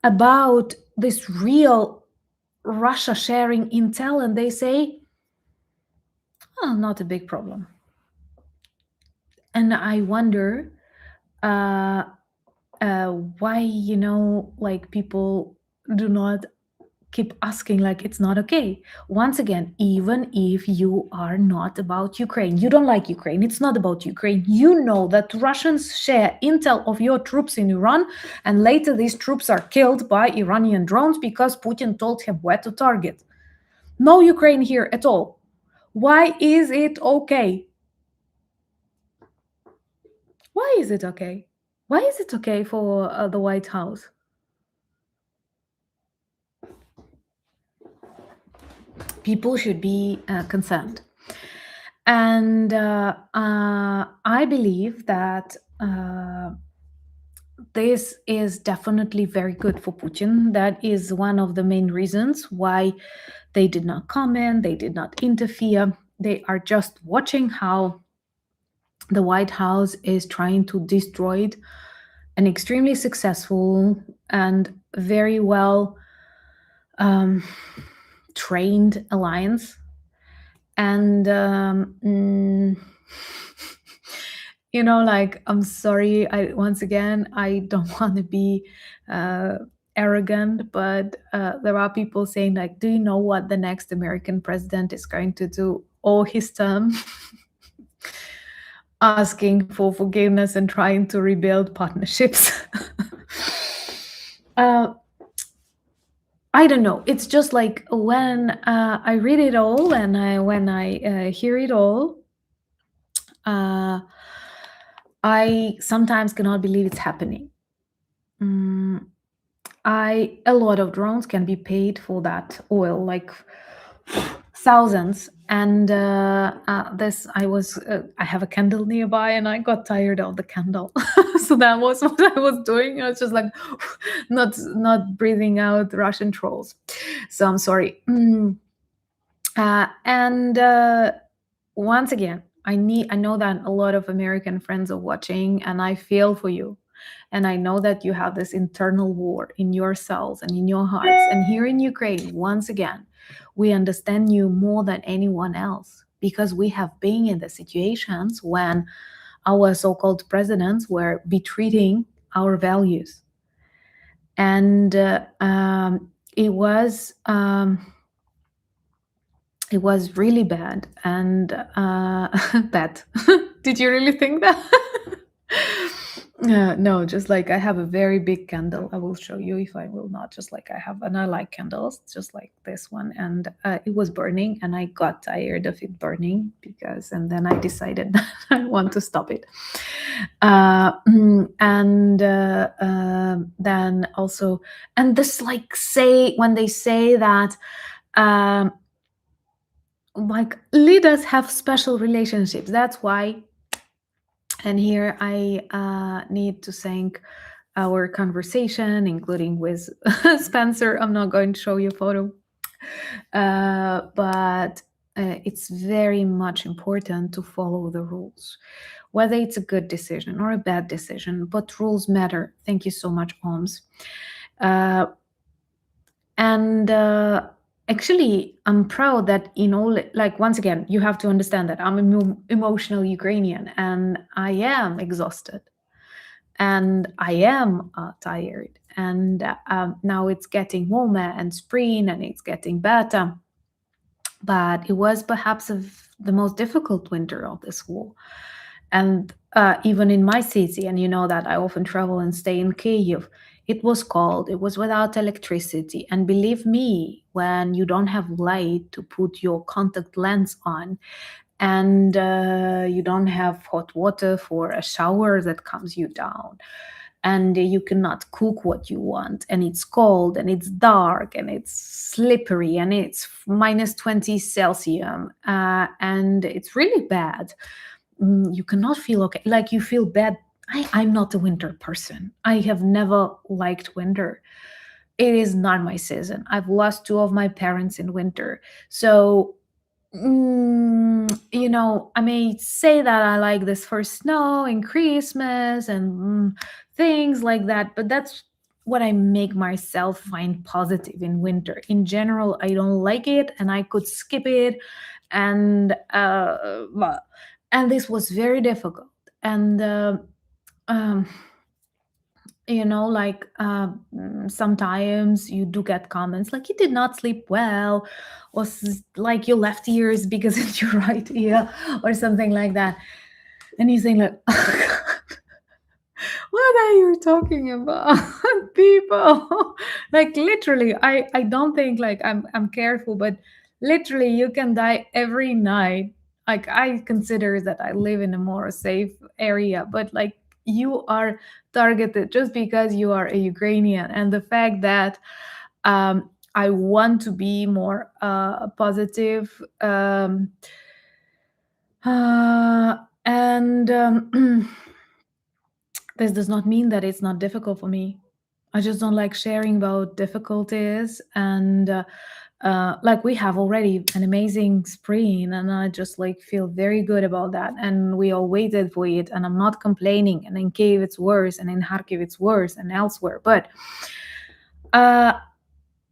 about this real Russia sharing intel, and they say, oh, not a big problem. And I wonder why, people do not keep asking, like, it's not okay. Once again, even if you are not about Ukraine, you don't like Ukraine, it's not about Ukraine, you know that Russians share intel of your troops in Iran, and later these troops are killed by Iranian drones because Putin told him where to target. No Ukraine here at all. Why is it okay? Why is it okay? Why is it okay for the White House? People should be concerned. And I believe that this is definitely very good for Putin. That is one of the main reasons why they did not comment, they did not interfere. They are just watching how the White House is trying to destroy an extremely successful and very well um, trained alliance. And like, I'm sorry, I once again, I don't want to be uh, arrogant, but there are people saying, like, do you know what the next American president is going to do all his term? Asking for forgiveness and trying to rebuild partnerships. uh, I don't know. It's just like when I read it all and when I hear it all, uh, I sometimes cannot believe it's happening. Mm, a lot of drones can be paid for that oil, like thousands. And this, I have a candle nearby, and I got tired of the candle, so that was what I was doing. I was just like, not breathing out Russian trolls. So I'm sorry. And once again, I know that a lot of American friends are watching, and I feel for you. And I know that you have this internal war in your cells and in your hearts. And here in Ukraine, once again, we understand you more than anyone else, because we have been in the situations when our so-called presidents were betraying our values. And it was really bad. And that did you really think that? No, just like I have a very big candle. I will show you if I will not. Just like I have, and I like candles, just like this one. And it was burning, and I got tired of it burning and then I decided that I want to stop it. And then also, and this, like, say when they say that. Um, like, leaders have special relationships. That's why. And here I need to thank our conversation, including with Spencer. I'm not going to show you a photo, but it's very much important to follow the rules, whether it's a good decision or a bad decision. But rules matter. Thank you so much, Holmes. And actually, I'm proud that in all, like, once again, you have to understand that I'm an emotional Ukrainian, and I am exhausted, and I am tired. And now it's getting warmer and spring, and it's getting better. But it was perhaps the most difficult winter of this war. And even in my city, and you know that I often travel and stay in Kyiv, it was cold, it was without electricity. And believe me, when you don't have light to put your contact lens on, and you don't have hot water for a shower that calms you down, and you cannot cook what you want, and it's cold, and it's dark, and it's slippery, and it's minus 20 Celsius, and it's really bad. You cannot feel okay. Like, you feel bad. I'm not a winter person. I have never liked winter. It is not my season. I've lost two of my parents in winter. So, I may say that I like this for snow and Christmas and things like that, but that's what I make myself find positive in winter. In general, I don't like it, and I could skip it. And and this was very difficult. And um, like, sometimes you do get comments like, you did not sleep well, or like your left ear is bigger than your right ear, or something like that. And you think, like, what are you talking about? People, like, literally, I don't think, like, I'm careful, but Literally, you can die every night. Like, I consider that I live in a more safe area, but like, you are targeted just because you are a Ukrainian. And the fact that I want to be more positive, and this does not mean that it's not difficult for me. I just don't like sharing about difficulties. And like, we have already an amazing spring, and I just like feel very good about that. And we all waited for it, and I'm not complaining. And in Kiev it's worse, and in Kharkiv it's worse, and elsewhere. But uh,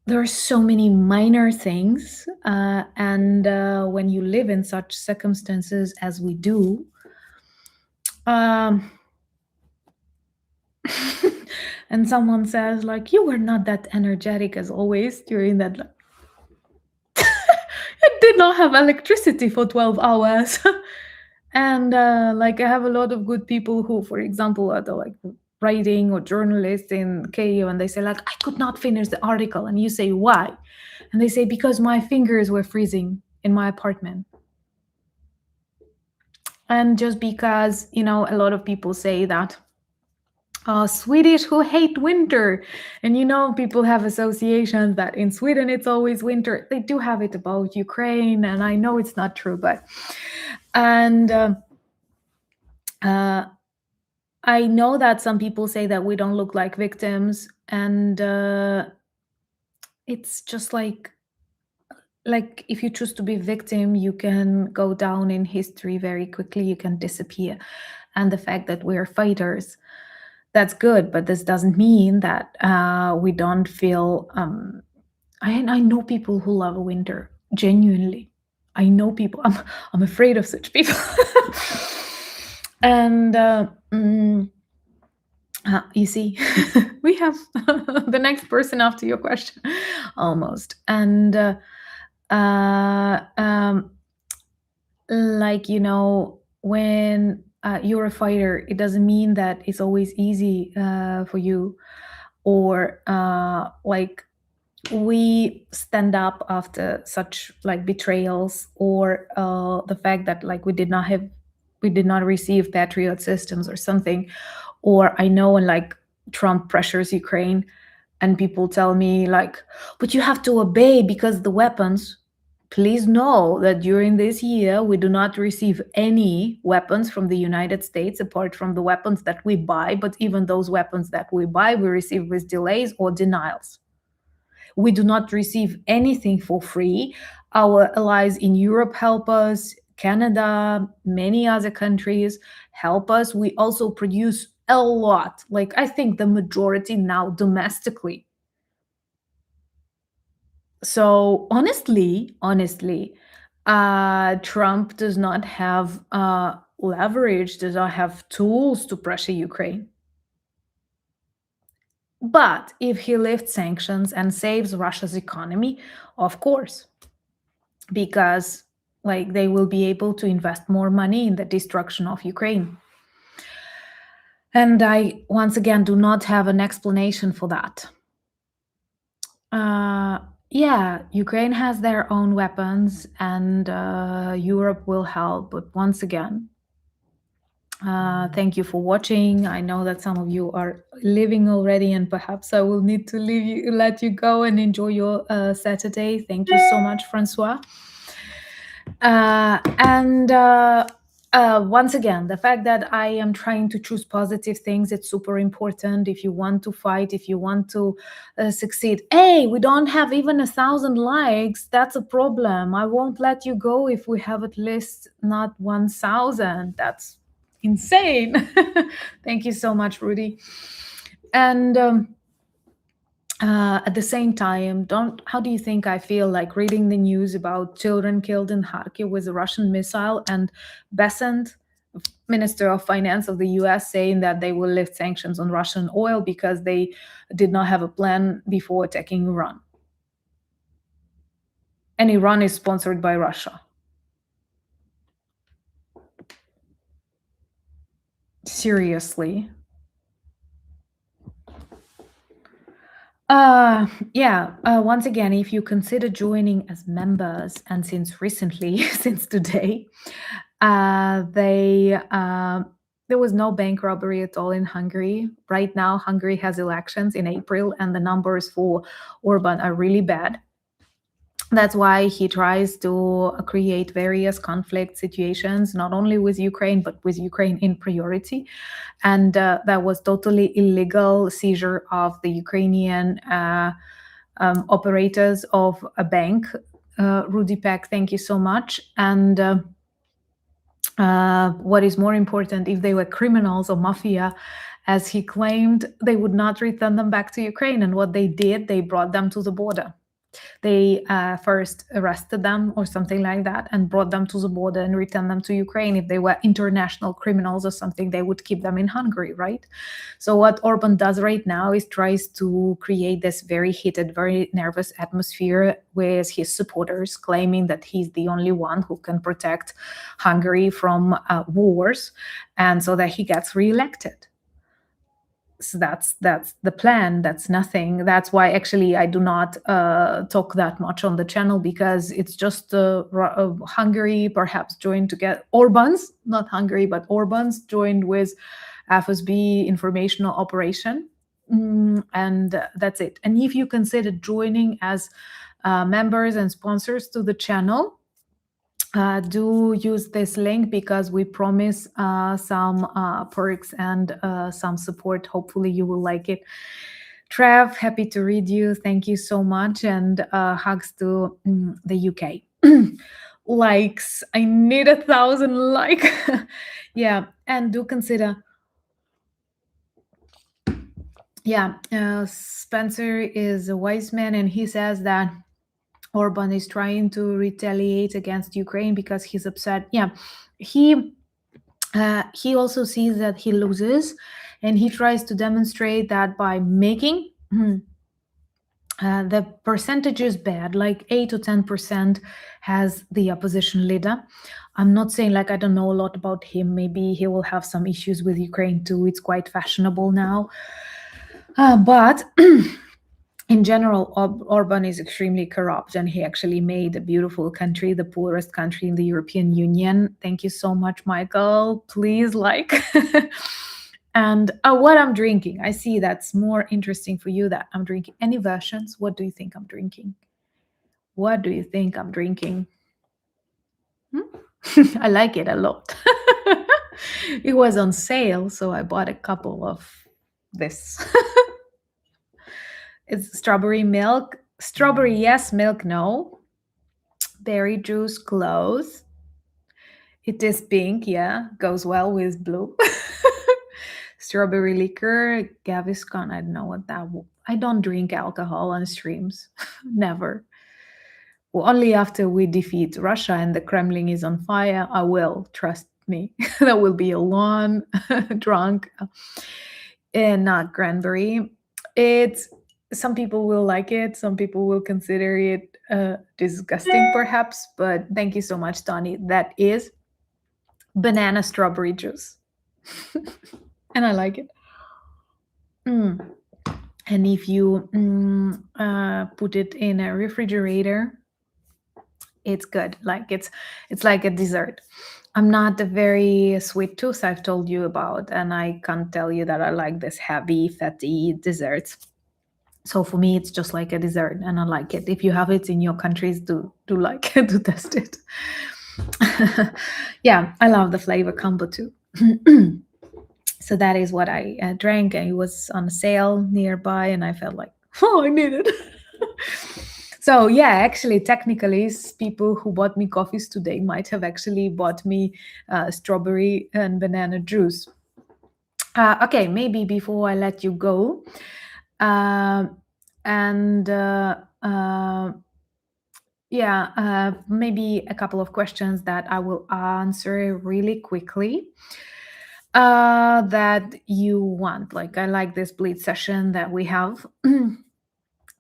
there are so many minor things, and when you live in such circumstances as we do, um, and someone says like, you were not that energetic as always during that, like, I did not have electricity for 12 hours. And like, I have a lot of good people who, for example, are the like writing or journalists in Kyiv, and they say like, I could not finish the article. And you say, why? And they say, because my fingers were freezing in my apartment. And just because, a lot of people say that Swedish who hate winter. And people have associations that in Sweden it's always winter. They do have it about Ukraine, and I know it's not true, but and I know that some people say that we don't look like victims, and it's just like if you choose to be victim, you can go down in history very quickly. You can disappear. And the fact that we're fighters, that's good, but this doesn't mean that we don't feel. I know people who love winter genuinely. I know people. I'm afraid of such people. And you see, we have the next person after your question, almost. And uh, um, like, when you're a fighter, it doesn't mean that it's always easy for you, or like, we stand up after such like betrayals, or the fact that like we did not receive Patriot systems or something. Or I know when like Trump pressures Ukraine, and people tell me like, but you have to obey because the weapons. Please know that during this year we do not receive any weapons from the United States apart from the weapons that we buy. But even those weapons that we buy, we receive with delays or denials. We do not receive anything for free. Our allies in Europe help us, Canada, many other countries help us. We also produce a lot, like, I think the majority now domestically. So honestly, Trump does not have leverage, does not have tools to pressure Ukraine. But if he lifts sanctions and saves Russia's economy, of course, because like they will be able to invest more money in the destruction of Ukraine. And I once again do not have an explanation for that. Yeah, Ukraine has their own weapons, and Europe will help. But once again, thank you for watching. I know that some of you are leaving already, and perhaps I will need to let you go and enjoy your Saturday. Thank you so much, Francois. And once again, the fact that I am trying to choose positive things, it's super important. If you want to fight, if you want to succeed, hey, we don't have even 1,000 likes. That's a problem. I won't let you go if we have at least not 1,000. That's insane. Thank you so much, Rudy. And at the same time, how do you think I feel like reading the news about children killed in Kharkiv with a Russian missile, and Besant, Minister of Finance of the US, saying that they will lift sanctions on Russian oil because they did not have a plan before attacking Iran? And Iran is sponsored by Russia. Seriously. Yeah. Once again, if you consider joining as members, and since recently, since today, they there was no bank robbery at all in Hungary. Right now, Hungary has elections in April, and the numbers for Orban are really bad. That's why he tries to create various conflict situations, not only with Ukraine, but with Ukraine in priority. And that was totally illegal seizure of the Ukrainian operators of a bank. Rudy Peck, thank you so much. And what is more important, if they were criminals or mafia, as he claimed, they would not return them back to Ukraine. And what they did, they brought them to the border. They first arrested them or something like that and brought them to the border and returned them to Ukraine. If they were international criminals or something, they would keep them in Hungary, right? So what Orban does right now is tries to create this very heated, very nervous atmosphere with his supporters, claiming that he's the only one who can protect Hungary from wars, and so that he gets reelected. So that's the plan. That's nothing. That's why actually I do not talk that much on the channel, because it's just Hungary perhaps joined to get Orban's, not Hungary, but Orban's joined with FSB informational operation. And that's it. And if you consider joining as members and sponsors to the channel, do use this link, because we promise some perks and some support. Hopefully you will like it. Trev, happy to read you. Thank you so much. And hugs to the UK. Likes. I need 1,000 like. Yeah. And do consider. Yeah. Spencer is a wise man, and he says that Orban is trying to retaliate against Ukraine because he's upset. Yeah, he also sees that he loses, and he tries to demonstrate that by making the percentage is bad, like 8 to 10% has the opposition leader. I'm not saying, like, I don't know a lot about him. Maybe he will have some issues with Ukraine too. It's quite fashionable now. But in general, Orban is extremely corrupt, and he actually made a beautiful country, the poorest country in the European Union. Thank you so much, Michael. Please like. And what I'm drinking, I see that's more interesting for you, that I'm drinking. Any versions? What do you think I'm drinking? What do you think I'm drinking? I like it a lot. It was on sale, so I bought a couple of this. It's strawberry milk. Strawberry, yes. Milk, no. Berry juice, close. It is pink, yeah. Goes well with blue. Strawberry liquor, Gaviscon. I don't know what that. I don't drink alcohol on streams. Never. Well, only after we defeat Russia and the Kremlin is on fire, I will. Trust me. That will be a long drunk. And not cranberry. It's. Some people will like it. Some people will consider it disgusting, perhaps. But thank you so much, Tony. That is banana strawberry juice. And I like it. And if you put it in a refrigerator, it's good. Like it's like a dessert. I'm not a very sweet tooth, I've told you about, and I can't tell you that I like this heavy, fatty desserts. So for me, it's just like a dessert, and I like it. If you have it in your countries, do like to test it. Yeah, I love the flavor combo too. So that is what I drank, and it was on sale nearby, and I felt like, oh, I need it. So yeah, actually, technically, people who bought me coffees today might have actually bought me strawberry and banana juice. Okay, maybe before I let you go, maybe a couple of questions that I will answer really quickly. That you want. Like, I like this bleed session that we have.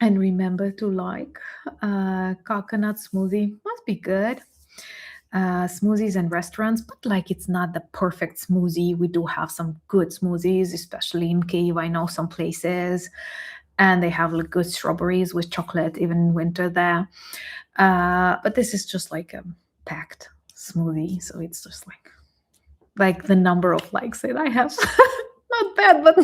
And remember to like coconut smoothie. Must be good. Smoothies and restaurants, but like it's not the perfect smoothie. We do have some good smoothies, especially in Kyiv. I know some places. and they have like good strawberries with chocolate even in winter there. But this is just like a packed smoothie, so it's just like the number of likes that I have. Not bad, but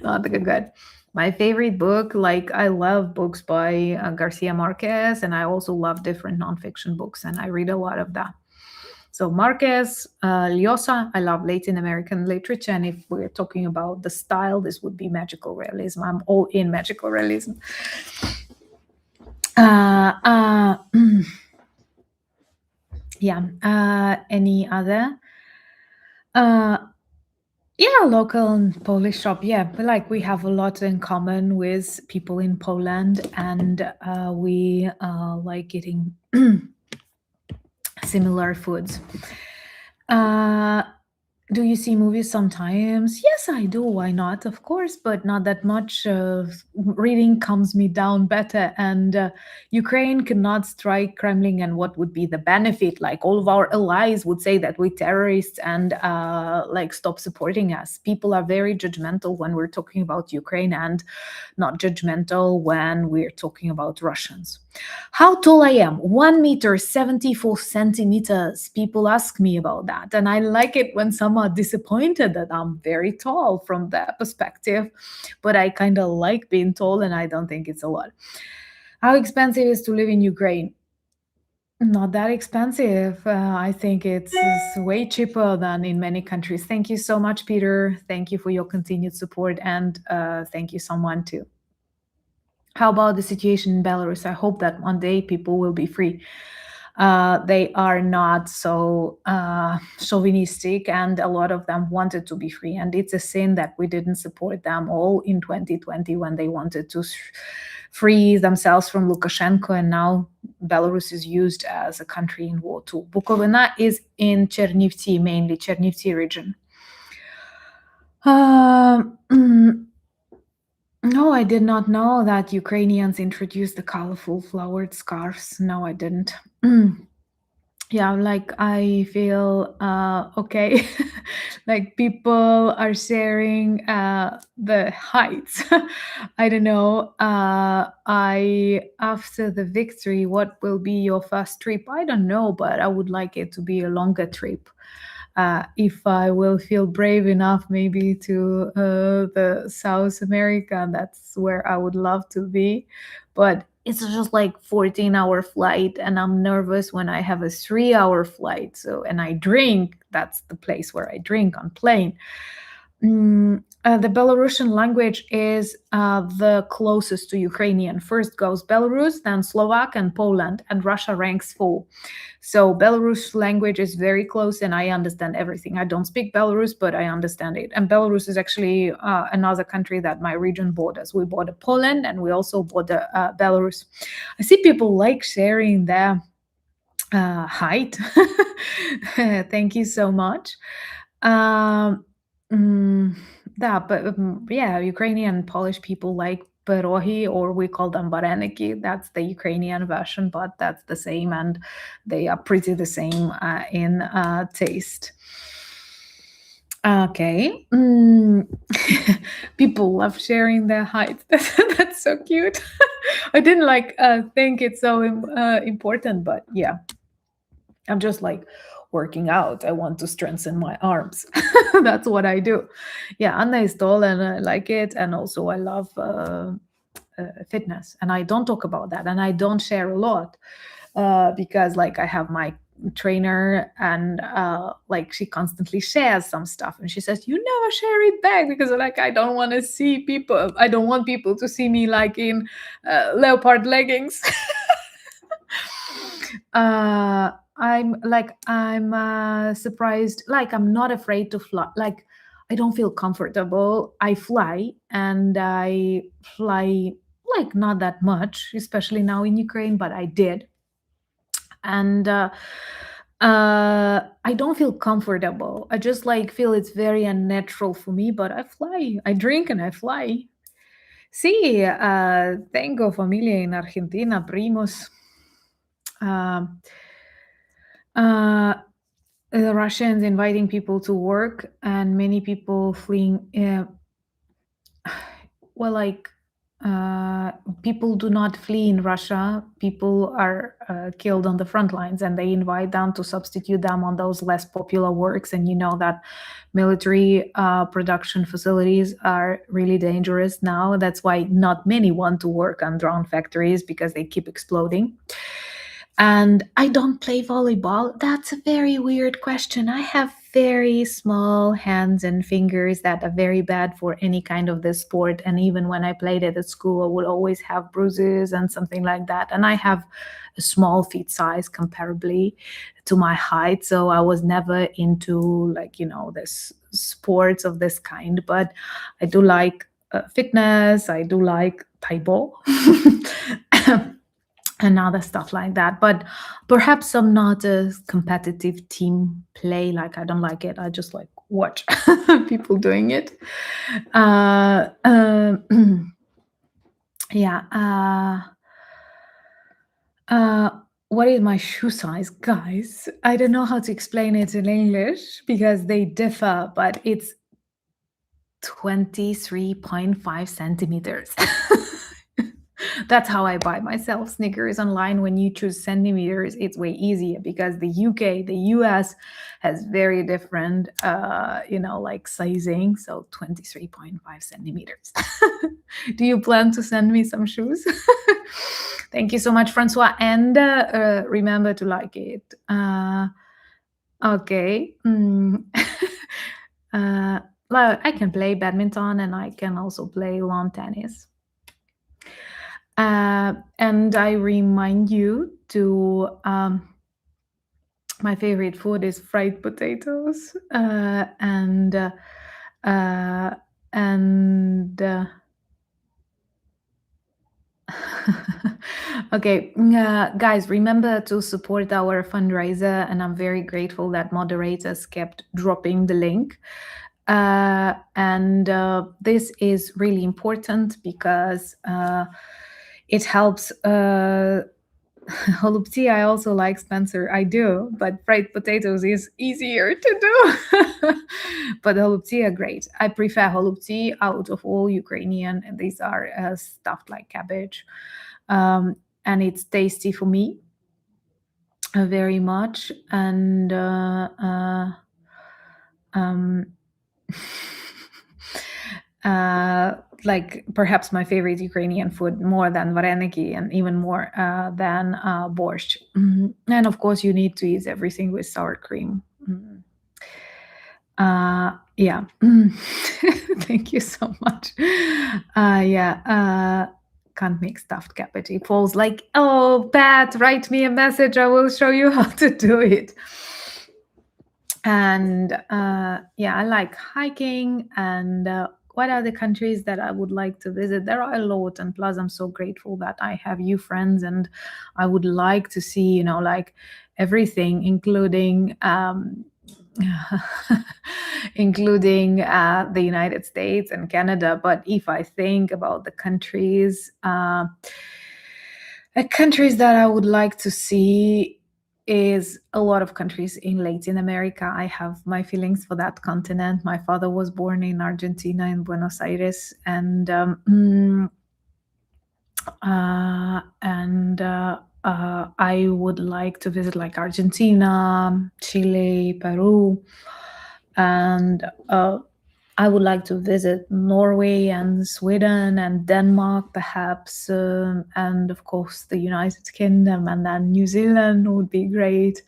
not good. My favorite book, like I love books by Garcia Marquez, and I also love different nonfiction books, and I read a lot of that. So Marquez, Llosa, I love Latin American literature, and if we're talking about the style, this would be magical realism. I'm all in magical realism. Uh, uh, yeah. Any other? Uh, yeah, local and Polish shop. Yeah, but like we have a lot in common with people in Poland, and we like eating similar foods. Uh, Do you see movies sometimes? Yes, I do. Why not? Of course, but not that much. Reading calms me down better. And Ukraine cannot strike Kremlin. And what would be the benefit? Like all of our allies would say that we're terrorists and like stop supporting us. People are very judgmental when we're talking about Ukraine and not judgmental when we're talking about Russians. How tall I am? 1 meter 74 centimeters. People ask me about that, and I like it when some are disappointed that I'm very tall from their perspective. But I kind of like being tall, and I don't think it's a lot. How expensive is to live in Ukraine? Not that expensive. I think it's way cheaper than in many countries. Thank you so much, Peter. Thank you for your continued support, and thank you, someone too. How about the situation in Belarus? I hope that one day people will be free. They are not so chauvinistic, and a lot of them wanted to be free. And it's a sin that we didn't support them all in 2020 when they wanted to free themselves from Lukashenko. And now Belarus is used as a country in war too. Bukovina is in Chernivtsi, mainly Chernivtsi region. No, I did not know that Ukrainians introduced the colorful flowered scarves. No, I didn't. Yeah, like I feel okay. Like people are sharing the heights. I don't know. I after the victory, what will be your first trip? I don't know, but I would like it to be a longer trip. If I will feel brave enough, maybe to the South America, that's where I would love to be. But it's just like 14-hour flight, and I'm nervous when I have a 3-hour flight. So, and I drink. That's the place where I drink on plane. The Belarusian language is the closest to Ukrainian. First goes Belarus, then Slovak and Poland, and Russia ranks 4. So Belarus language is very close, and I understand everything. I don't speak Belarus, but I understand it. And Belarus is actually another country that my region borders. We border Poland, and we also border Belarus. I see people like sharing their height. Thank you so much. Yeah, Ukrainian and Polish people like pierogi, or we call them vareniki. That's the Ukrainian version, but that's the same, and they are pretty the same in taste. Okay. People love sharing their height. That's so cute. I didn't think it's so important, but yeah, I'm just like working out. I want to strengthen my arms. That's what I do. Yeah, Anna is tall and I like it. And also, I love fitness. And I don't talk about that. And I don't share a lot because, like, I have my trainer and like she constantly shares some stuff and she says you never share it back because like I don't want to see people, I don't want people to see me like in leopard leggings. I'm surprised, like I'm not afraid to fly, like I don't feel comfortable. I fly and I fly like not that much, especially now in Ukraine, but I did. And I don't feel comfortable. I just like feel it's very unnatural for me, but I fly. I drink and I fly. Sí, tengo familia en Argentina, primos. Um, uh, the Russians inviting people to work, and many people fleeing. Well, like people do not flee in Russia. People are killed on the front lines, and they invite them to substitute them on those less popular works. And you know that military production facilities are really dangerous now. That's why not many want to work on drone factories, because they keep exploding. And I don't play volleyball. That's a very weird question. I have very small hands and fingers that are very bad for any kind of this sport. And even when I played it at school, I would always have bruises and something like that. And I have a small feet size comparably to my height. So I was never into, like, this sports of this kind. But I do like fitness. I do like Taibo. And other stuff like that. But perhaps I'm not a competitive team play. Like, I don't like it. I just like watch people doing it. Yeah. What is my shoe size, guys? I don't know how to explain it in English because they differ, but it's 23.5 centimeters. That's how I buy myself sneakers online. When you choose centimeters, it's way easier because the UK, the US has very different, like sizing. So 23.5 centimeters. Do you plan to send me some shoes? Thank you so much, Francois. And remember to like it. Okay. Well, I can play badminton and I can also play lawn tennis. And I remind you to my favorite food is fried potatoes, okay, guys, remember to support our fundraiser, and I'm very grateful that moderators kept dropping the link. And this is really important because it helps. Holubtsi, I also like, Spencer. I do, but fried potatoes is easier to do. But holubtsi are great. I prefer holubtsi out of all Ukrainian, and these are stuffed like cabbage. And it's tasty for me very much. And like perhaps my favorite Ukrainian food, more than vareniki and even more than borscht. And of course, you need to eat everything with sour cream. Yeah. Thank you so much. Yeah. Can't make stuffed cabbage. It falls like, oh, Pat, write me a message. I will show you how to do it. And yeah, I like hiking. And what are the countries that I would like to visit? There are a lot. And plus, I'm so grateful that I have you friends. And I would like to see, like everything, including including the United States and Canada. But if I think about the countries that I would like to see, is a lot of countries in Latin America. I have my feelings for that continent. My father was born in Argentina, in Buenos Aires, and I would like to visit like Argentina, Chile, Peru, and I would like to visit Norway and Sweden and Denmark, perhaps, and of course the United Kingdom, and then New Zealand would be great.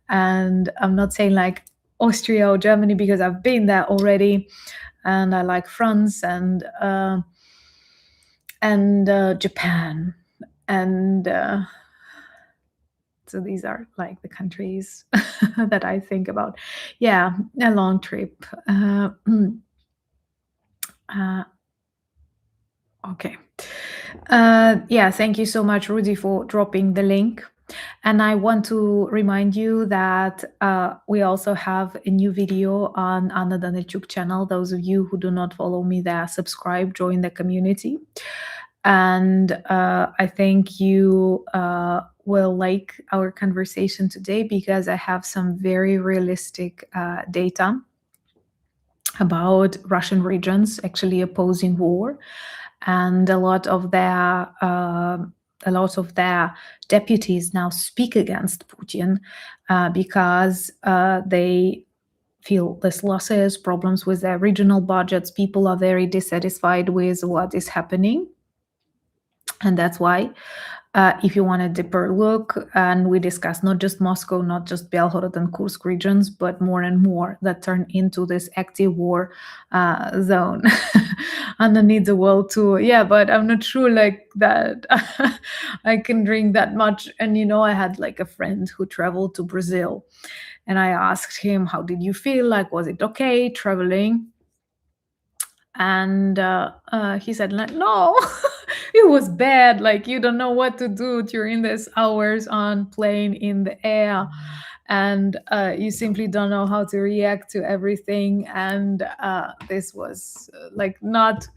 And I'm not saying like Austria or Germany because I've been there already, and I like France and Japan, and so these are like the countries that I think about. Yeah, a long trip. Okay. Yeah, thank you so much, Rudy, for dropping the link. And I want to remind you that we also have a new video on Anna Danilchuk channel. Those of you who do not follow me there, subscribe, join the community. And I think you will like our conversation today because I have some very realistic data about Russian regions actually opposing war. and a lot of their deputies now speak against Putin because they feel these losses, problems with their regional budgets. People are very dissatisfied with what is happening. And that's why, if you want a deeper look, and we discuss not just Moscow, not just Belgorod and Kursk regions, but more and more that turn into this active war zone underneath the world too. Yeah, but I'm not sure like that I can drink that much. And I had like a friend who traveled to Brazil, and I asked him, how did you feel? Like, was it okay traveling? And he said, like, no, it was bad. Like, you don't know what to do during these hours on plane in the air, and you simply don't know how to react to everything. And this was like not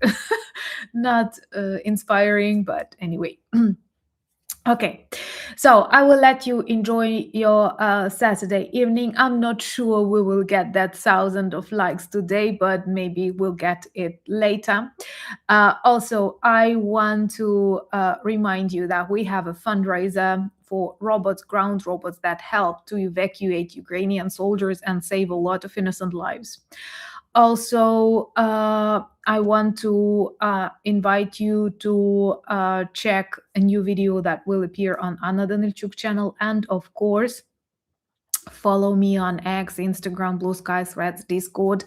not inspiring, but anyway. Okay, so I will let you enjoy your Saturday evening. I'm not sure we will get that 1,000 of likes today, but maybe we'll get it later. Also, I want to remind you that we have a fundraiser for robots, ground robots that help to evacuate Ukrainian soldiers and save a lot of innocent lives. Also, I want to invite you to check a new video that will appear on Anna Danilchuk channel, and of course, follow me on X, Instagram, Blue Sky, Threads, Discord.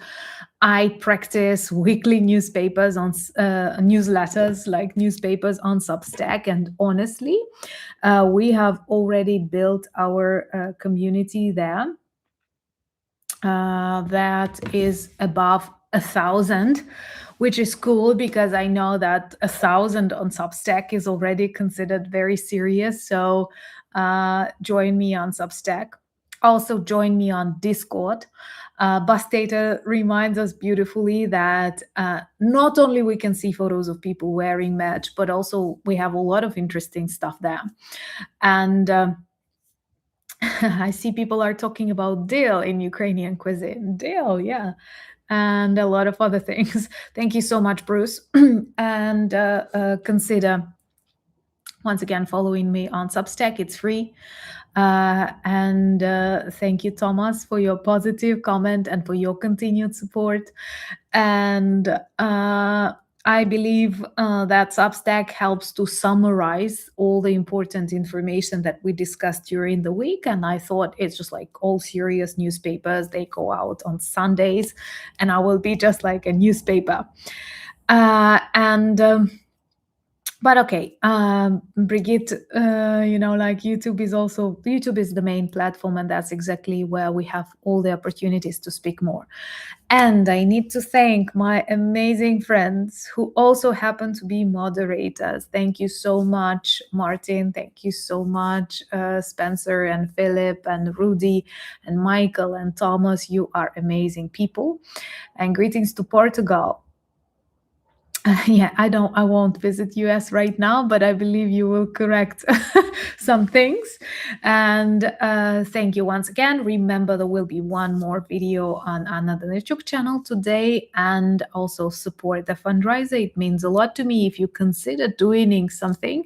I practice weekly newspapers on newsletters, like newspapers on Substack, and honestly, we have already built our community there. That is above 1,000, which is cool because I know that 1,000 on Substack is already considered very serious. So join me on Substack. Also join me on Discord. Bus Data reminds us beautifully that not only we can see photos of people wearing merch, but also we have a lot of interesting stuff there. And I see people are talking about dill in Ukrainian cuisine. Dill, yeah. And a lot of other things. Thank you so much, Bruce. And consider, once again, following me on Substack. It's free. And thank you, Thomas, for your positive comment and for your continued support. And I believe that Substack helps to summarize all the important information that we discussed during the week. And I thought it's just like all serious newspapers, they go out on Sundays, and I will be just like a newspaper. But okay, Brigitte, like YouTube is the main platform, and that's exactly where we have all the opportunities to speak more. And I need to thank my amazing friends who also happen to be moderators. Thank you so much, Martin. Thank you so much, Spencer and Philip and Rudy and Michael and Thomas. You are amazing people. And greetings to Portugal. Yeah, I won't visit US right now, but I believe you will correct some things. And thank you once again. Remember, there will be one more video on Anna Danilchuk channel today, and also support the fundraiser. It means a lot to me if you consider doing something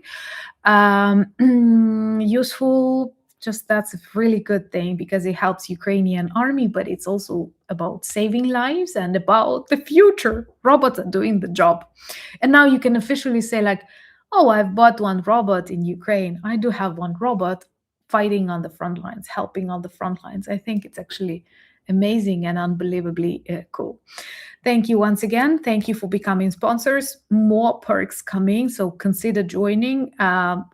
useful. Just that's a really good thing because it helps Ukrainian army, but it's also about saving lives and about the future. Robots are doing the job. And now you can officially say like, oh, I've bought one robot in Ukraine. I do have one robot fighting on the front lines, helping on the front lines. I think it's actually amazing and unbelievably cool. Thank you once again. Thank you for becoming sponsors. More perks coming, so consider joining.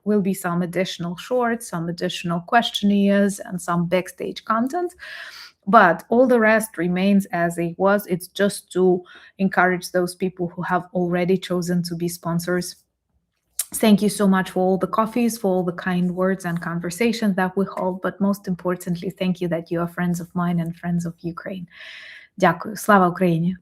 Will be some additional shorts, some additional questionnaires, and some backstage content. But all the rest remains as it was. It's just to encourage those people who have already chosen to be sponsors. Thank you so much for all the coffees, for all the kind words and conversations that we hold. But most importantly, thank you that you are friends of mine and friends of Ukraine. Дякую. Слава Україні!